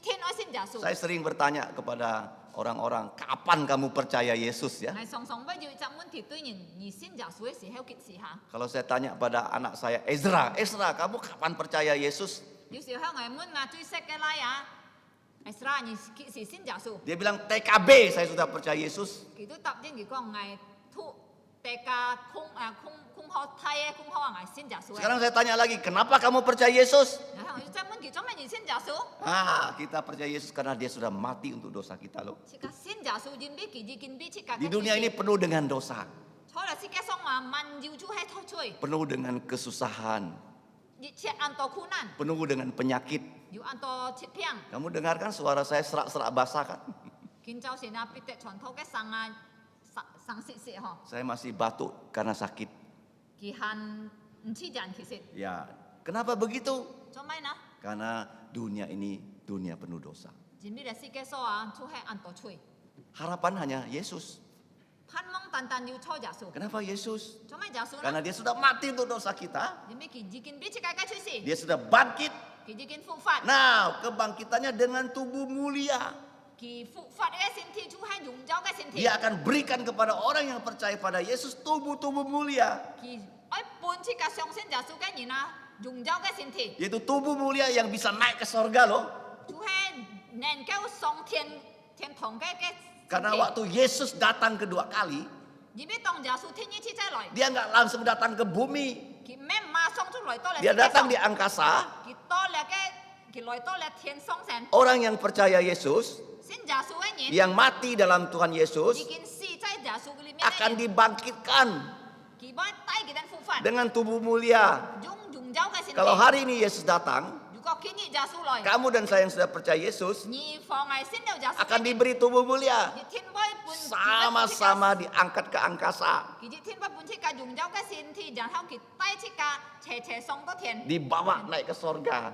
Thiên ơi xin giả su.
Saya sering bertanya kepada orang-orang, kapan kamu percaya Yesus ya?
Ngày song song bây giờ chắc muốn thì tôi nhìn xin giả su thì hay cái gì hả?
Kalau saya tanya pada anak saya, Ezra, kamu kapan percaya Yesus?
Nếu sự hao ngày muốn truy xét cái lai Ezra nhìn kỹ sĩ xin giả su.
Dia bilang TKB saya sudah percaya Yesus.
Kỳ tôi tập trên kỳ con ngày thu tê ca không họ thay không họ ngày xin giả su.
Sekarang saya tanya lagi, kenapa kamu percaya Yesus?
Nếu hao chắc muốn kỳ trong mình xin giả su.
Kita percaya Yesus karena dia sudah mati untuk dosa kita loh.
Chỉ cả xin giả su nhìn biết kỳ gì kinh biết chỉ cả.
Di dunia ini penuh dengan dosa,
cho là xin cái xong mà man yêu chú hay thôi chơi.
penuh dengan kesusahan,
Dịch chết an to khu nan.
penuh dengan penyakit.
Yêu an to chết piang.
Kamu dengarkan suara saya serak-serak basah kan?
Kinh châu xin biết tệ chọn thâu cái sang sang xị hả?
Saya masih batuk karena sakit.
Kỳ han chỉ dàn kỳ xị.
Ya, kenapa begitu?
Cho mai na.
Karena dunia ini dunia penuh dosa.
Chính vì là si cái so chú hay an to chơi.
Harapan hanya Yesus.
盼望單單要初耶穌，
Kenapa Yesus?
做咩耶穌呢？
Karena dia sudah mati untuk dosa kita.
因為佢已經俾世界嘅出事，
Dia sudah bangkit.
佢已經復活，
Nah, kebangkitannya dengan tubuh mulia.
佢復活嘅身體就係榮耀嘅身體，
Dia akan berikan kepada orang yang percaya pada Yesus tubuh-tubuh mulia.
佢愛伴切嘅上升耶穌嘅人啊，榮耀嘅身體，
Yaitu tubuh mulia yang bisa naik ke sorga loh.
就係能夠上天堂嘅
Karena
身體。
waktu Yesus datang kedua kali,
而俾當耶穌天一次再來，
dia nggak langsung datang ke bumi.
佢咩馬上就來到了
Dia
世界
datang
上
di，angkasa.
佢到了佢來到了天上神，
Orang yang percaya Yesus,
信耶穌嘅人，
yang mati dalam Tuhan
已
Yesus,
經死在耶穌嘅裏面
akan
嘅人，
dibangkitkan
佢會帶佢哋復活，
dengan tubuh mulia.
用榮耀嘅身體。
Kalau hari ini Yesus datang,
如果今日耶穌來，
kamu dan saya yang sudah percaya Yesus
你放喺信了耶穌
akan
嘅人，
diberi tubuh mulia.
你天會伴
Sama-sama diangkat ke angkasa,
佢天會伴出個榮耀嘅身體，然後佢帶出個斜上到天，
dibawa naik ke sorga.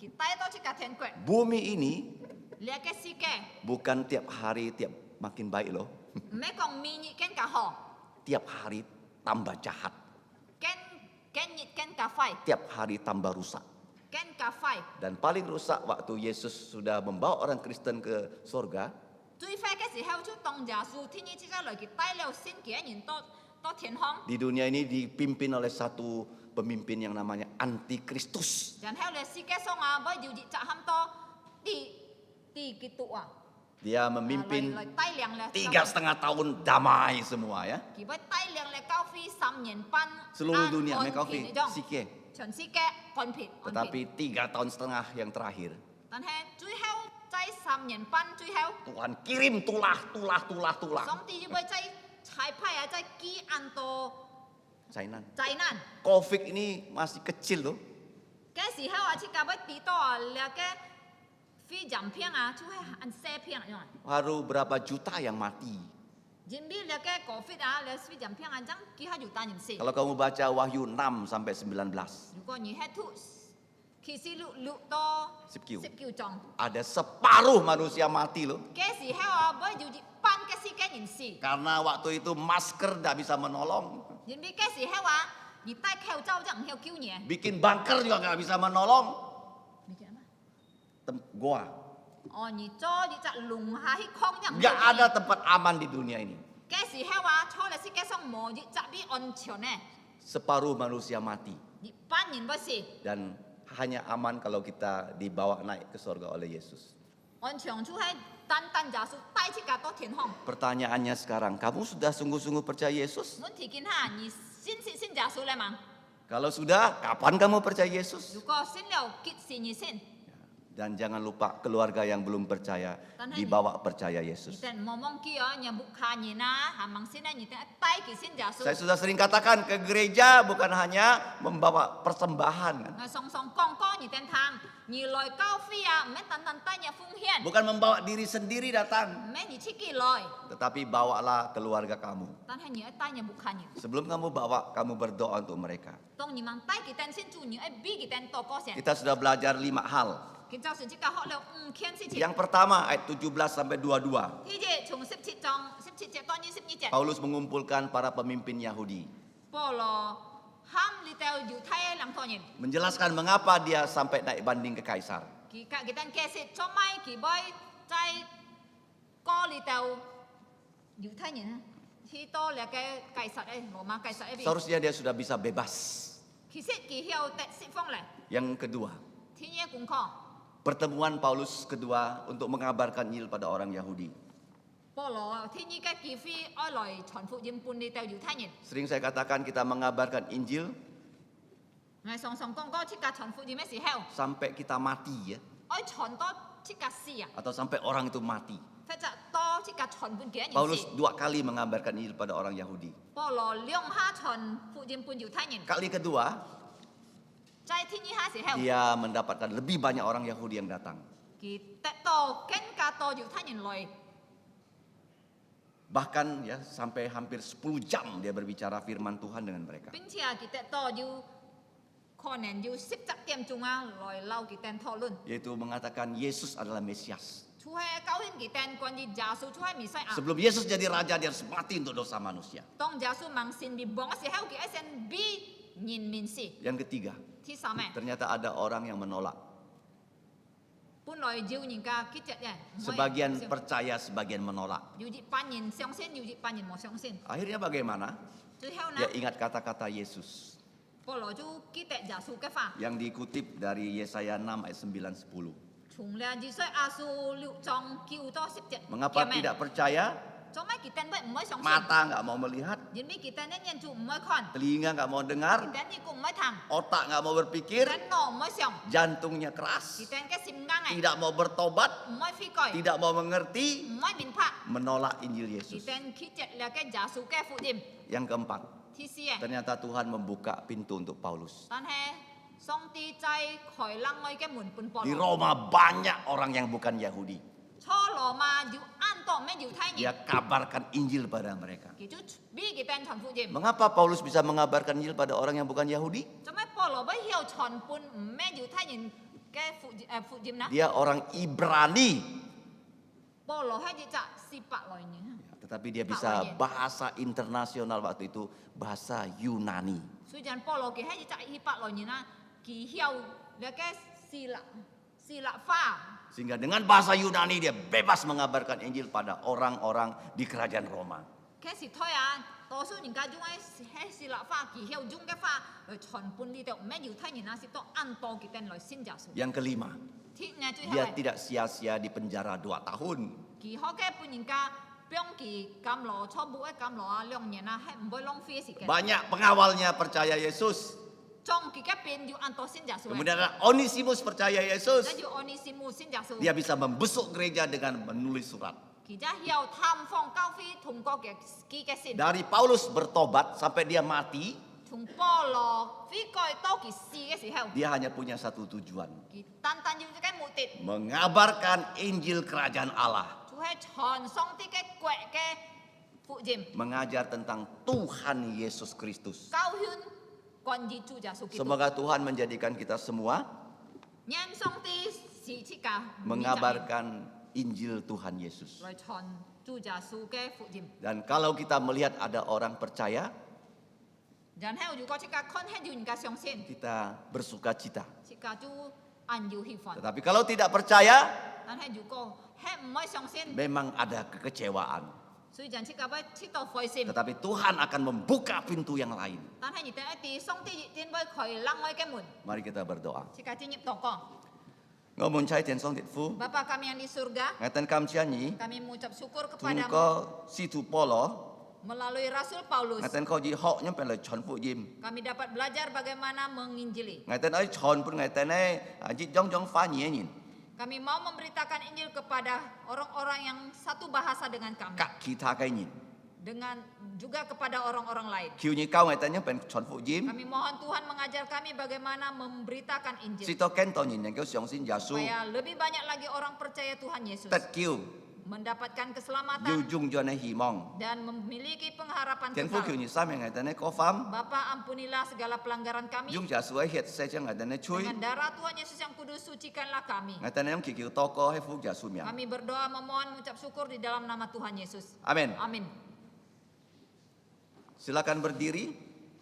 佢帶到出個天國。
Bumi ini
呢個世界
bukan tiap hari tiap makin baik loh.
唔係講明日更加好，
Tiap hari tambah jahat,
更日更加快，
tiap hari tambah rusak.
更加快。
Dan paling rusak waktu Yesus sudah membawa orang Kristen ke sorga,
最快嘅時候就當耶穌天一次再來，佢帶了新嘅人到天堂，
di dunia ini dipimpin oleh satu pemimpin yang namanya Antikristus.
然後咧世界上啊，要要責喊到啲基督啊，
Dia memimpin
來帶領咧
3,5 tahun damai semua ya.
佢會帶領咧教會3年半
Seluruh dunia
安
mereka
平呢種
sikit.
全世界安平。
Tetapi 3 tahun setengah yang terakhir,
但係最後在3年半最後，
Tuhan kirim tulah.
上帝會在差派啊，在基安到
China.
災難。
Covid ini masih kecil loh.
嘅時候啊，切架要俾到啊，那個非常片啊，就係按射片啊，用啊。
Baru berapa juta yang mati.
因為那個COVID啊，那非常片啊，將幾下就單人死。
Kalau kamu baca Wahyu 6 sampai 19,
如果你係讀啟示錄到19章，
ada separuh manusia mati loh.
嘅時候啊，要就半個世界人死。
Karena waktu itu masker tidak bisa menolong.
因為嘅時候啊，你戴口罩就唔曉救人。
Bikin bunker juga nggak bisa menolong.
你叫咩？
Goa.
哦，你做你隻籠下去抗人。
Nggak ada tempat aman di dunia ini.
嘅時候啊，坐喺世界上冇一隻比安全呢，
Separuh manusia mati.
你半人不死。
Dan hanya aman kalau kita dibawa naik ke surga oleh Yesus.
安全就係單單耶穌帶出架到天堂。
Pertanyaannya sekarang, kamu sudah sungguh-sungguh percaya Yesus?
我提見下，你信耶穌了嗎？
Kalau sudah, kapan kamu percaya Yesus?
如果信了，幾時你信？
Dan jangan lupa keluarga yang belum percaya dibawa percaya
你
Yesus.
等冇忘記哦，你不看人啊，還盲信啊，你等帶佢信耶
Saya
穌。
sudah sering katakan ke gereja bukan hanya membawa persembahan, kan?
我常常講講，你等他，你來教會啊，唔係單單帶你奉獻，
Bukan membawa diri sendiri datang,
唔係你自己來，
tetapi bawalah keluarga kamu.
但係你要帶你不看人。
Sebelum kamu bawa, kamu berdoa untuk mereka.
當你們帶佢等信主，你要俾佢等禱告先。
Kita sudah belajar 5 hal.
佢就算即刻學了5件事情。
Yang pertama ayat 17 sampai 22.
第一節從17章17節到22節，
Paulus mengumpulkan para pemimpin Yahudi,
保羅喊你到猶太人頭人，
menjelaskan mengapa dia sampai naik banding ke Kaisar.
佢等解釋做咩佢會在過你到猶太人啊，去到那個該撒嘅羅馬該撒嗰邊，
Seharusnya dia sudah bisa bebas.
其實佢要得釋放嚟，
Yang kedua,
天嘢功課。
pertemuan Paulus kedua untuk mengabarkan Injil pada orang Yahudi.
保羅天嘢嘅機會愛來傳福音半你到猶太人，
Sering saya katakan kita mengabarkan Injil
我常常講過，即刻傳福音嘅時候，
sampai kita mati ya,
愛傳到即刻死啊，
atau sampai orang itu mati.
或者到即刻傳半幾人
Paulus
死。
2 kali mengabarkan Injil pada orang Yahudi.
保羅兩下傳福音半猶太人，
Kali kedua,
在天嘢下時候，
dia mendapatkan lebih banyak orang Yahudi yang datang.
佢得到更加多猶太人來，
Bahkan ya sampai hampir 10 jam dia berbicara firman Tuhan dengan mereka.
並且佢得到要可能要10點鐘啊來撈佢哋討論，
Yaitu mengatakan Yesus adalah Mesias.
Tuhan kauhin kita kuan di Yesus Tuhan misai ah.
Sebelum Yesus jadi raja, dia harus mati untuk dosa manusia.
Tong Yesus mangsin bi bong si hau ki esen bi nyin min si.
Yang ketiga,
Thi sa me.
ternyata ada orang yang menolak.
Pun loi jiu nyin ka ki jet ya.
Sebagian percaya, sebagian menolak.
Yu ji pan nyin xiong sin, yu ji pan nyin mo xiong sin.
Akhirnya bagaimana?
Tu hau
Dia
na.
ingat kata-kata Yesus
Po lo ju ki te Yesus ke fa.
yang dikutip dari Yesaya 6 ayat 9 10.
Chung le ji sai asu liu chong kiu to 17.
Mengapa tidak percaya?
Trong mai kitabai moi xiong sin.
Mata nggak mau melihat,
Yin bi kita nen yen chu moi khon.
telinga nggak mau dengar,
Kita ni kung moi thang.
otak nggak mau berpikir,
Kita no moi xiong.
jantungnya keras,
Kita ke sim ngang ai.
tidak mau bertobat,
Moi phi koi.
tidak mau mengerti,
Moi bin pha.
menolak Injil Yesus.
Kita ki jet le ke Yesus ke fu dim.
Yang keempat,
Thi si ai.
ternyata Tuhan membuka pintu untuk Paulus.
Tan he song ti chai khoi lang ngoi ke mun pun po.
Di Roma banyak orang yang bukan Yahudi.
Cho lo ma yu an to me yu thai ni.
Dia kabarkan Injil pada mereka.
Ki chu bi ki ten chon fu dim.
Mengapa Paulus bisa mengabarkan Injil pada orang yang bukan Yahudi?
Trong mai po lo bai hiao chon pun me yu thai ni ke fu dim na.
Dia orang Ibrani,
Po lo hai ji cha si pa loi ni.
tetapi dia bisa bahasa internasional waktu itu, bahasa Yunani.
Sui jan po lo ki hai ji cha hi pa loi ni na. Ki hiao le ke si la fa.
Sehingga dengan bahasa Yunani dia bebas mengabarkan Injil pada orang-orang di kerajaan Roma.
Ke si thoi a. To su ni ka jung ai he si la fa ki hiao jung ke fa. Loi chon pun li te me yu thai ni na si to an to ki ten loi sin ja su.
Yang kelima,
Thi nya chu
dia
hai.
tidak sia-sia di penjara 2 tahun.
Ki ho ke pun ni ka pyong ki kam lo cho bu ai kam lo a long ni na he mboi long fi si ke.
Banyak pengawalnya percaya Yesus.
Trong ki ke pin yu an to sin ja su.
Kemudian ada Onesimus percaya Yesus.
Dan yu oni si mu sin ja su.
Dia bisa membesuk gereja dengan menulis surat.
Ki ja hiao tham phong cao phi thùng ko ke ki ke sin.
Dari Paulus bertobat sampai dia mati,
Thùng po lo phi koi to ki si ke si heo.
dia hanya punya satu tujuan.
Ki tan tan yu ke mu tit.
Mengabarkan Injil kerajaan Allah.
Chu he chon song ti ke kwe ke fu jim.
Mengajar tentang Tuhan Yesus Kristus.
Cao hyun kon ji chu ja su ki.
Semoga Tuhan menjadikan kita semua
Nyan song ti si chi ka.
mengabarkan Injil Tuhan Yesus.
Loi chon chu ja su ke fu jim.
Dan kalau kita melihat ada orang percaya,
Dan heo yu ko chi ka kon he yu ni ka xiong sin.
kita bersuka cita.
Chi ka chu an yu hi fon.
Tetapi kalau tidak percaya,
Dan he yu ko he moi xiong sin.
memang ada kekecewaan.
Sui jan chi ka bai chi to foi sim.
Tetapi Tuhan akan membuka pintu yang lain.
Tan he ni te ti song ti tin bai khoi lang ngoi ke mun.
Mari kita berdoa.
Chi ka ti nyip to ko.
Ngomong cai tian song tit fu.
Bapa kami yang di surga,
Ngatan kam cianyi.
kami mengucap syukur
Tung
kepadamu
ko situ polo.
melalui Rasul Paulus.
Ngatan ko ji hok nyam pen le chon fu yim.
Kami dapat belajar bagaimana menginjili.
Ngatan ai chon pun ngatan ai jit jong jong fa nye nyin.
Kami mau memberitakan Injil kepada orang-orang yang satu bahasa dengan kami.
Kak kita kai nyin.
Dengan juga kepada orang-orang lain.
Kiu nyi kau ngatan nyam pen chon fu yim.
Kami mohon Tuhan mengajar kami bagaimana memberitakan Injil.
Sito ken to nyin yang kau siong sin Yesus.
Supaya lebih banyak lagi orang percaya Tuhan Yesus.
Tat kiu.
Mendapatkan
Yu
keselamatan
jung jo ne hi mong.
dan memiliki pengharapan
Tian fu kiu
kekal.
nyi sam yang ngatan ne ko fam.
Bapa ampunilah segala pelanggaran kami.
Jung Yesus ai het se chang ngatan ne chui.
Dengan darah Tuhan Yesus yang kudus, sucikanlah kami.
Ngatan ne yang kiu to ko he fu Yesus miang.
Kami berdoa memohon mengucap syukur di dalam nama Tuhan Yesus.
Amin.
Amin.
Silakan berdiri.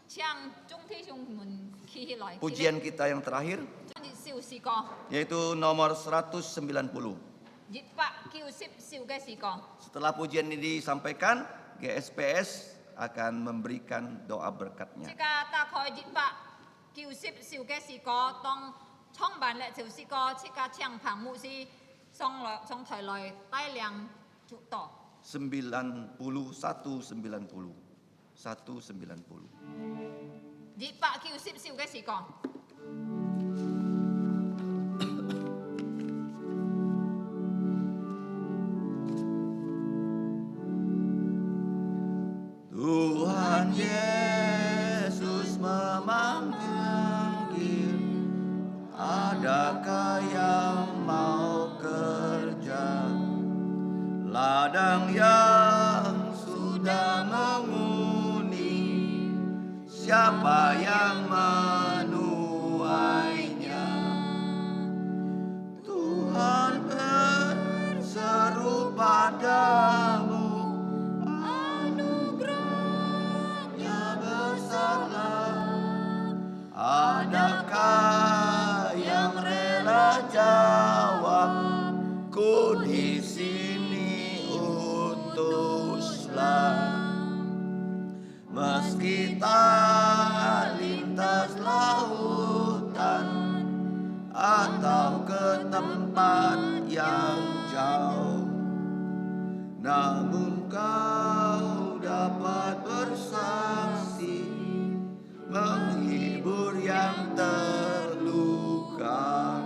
Chiang Chung Thi Chung Mun Ki Hi Loi.
Pujian kita yang terakhir
Chung Di Siu Si Ko.
yaitu nomor 190.
Jit Pa Kiu Sip Siu Ge Si Ko.
Setelah pujian ini disampaikan, GSPS akan memberikan doa berkatnya.
Jika ta khoi Jit Pa Kiu Sip Siu Ge Si Ko tong Chong Ban Le Siu Si Ko. Jika Chiang Pang Mu Si Song Loi Song Thai Loi Tai Liang Ju To.
90 190.
Jit Pa Kiu Sip Siu Ge Si Ko.
Tuhan Yesus memanggil, adakah yang mau kerja? Ladang yang sudah menghuni, siapa yang menuainya? Tuhan bersama tempat yang jauh, namun kau dapat bersaksi, menghibur yang terluka.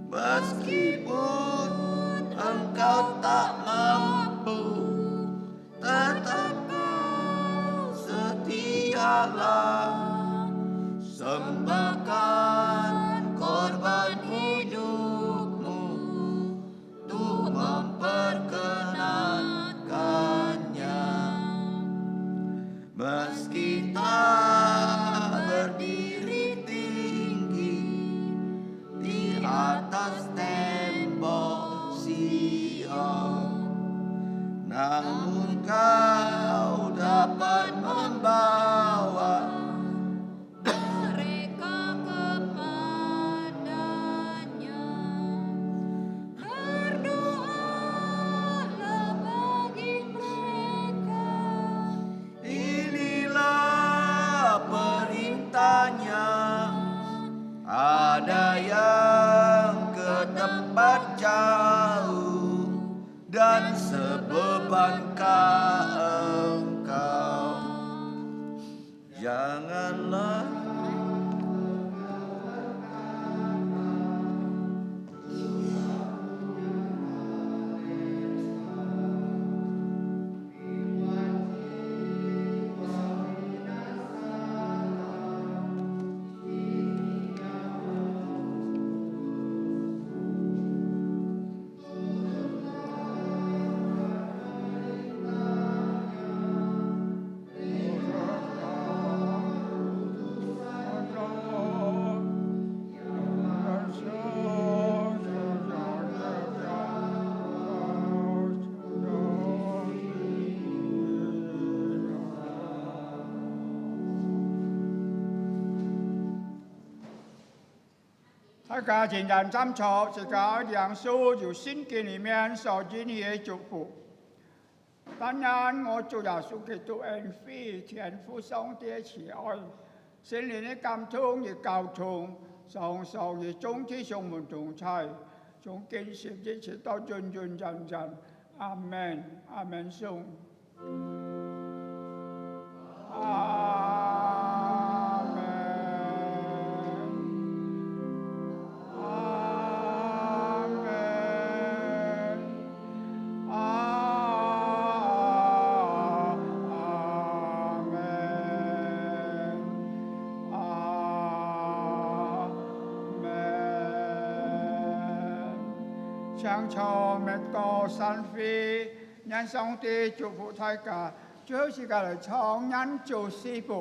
Meskipun engkau tak mampu, tetap kau setialah. Sembahkan korban hidupmu untuk memperkenankannya. Meski tak berdiri tinggi di atas tembok Sion, namun kau dapat membawa
mereka kepadanya. Berdoalah bagi mereka.
Inilah perintahnya. Ada yang ke tempat jauh dan sebebankah engkau? Janganlah
大家简单参照这个梁书就圣经里面所经的祝福。当然，我主耶稣基督恩惠、天父上帝慈愛、聖靈的感通與交通，上受與眾體上門同在，從今時一直到永永遠遠。阿門，阿門頌。唱唱咩歌山飛，讓上帝祝福大家。最後時間嚟唱《人做師傅》。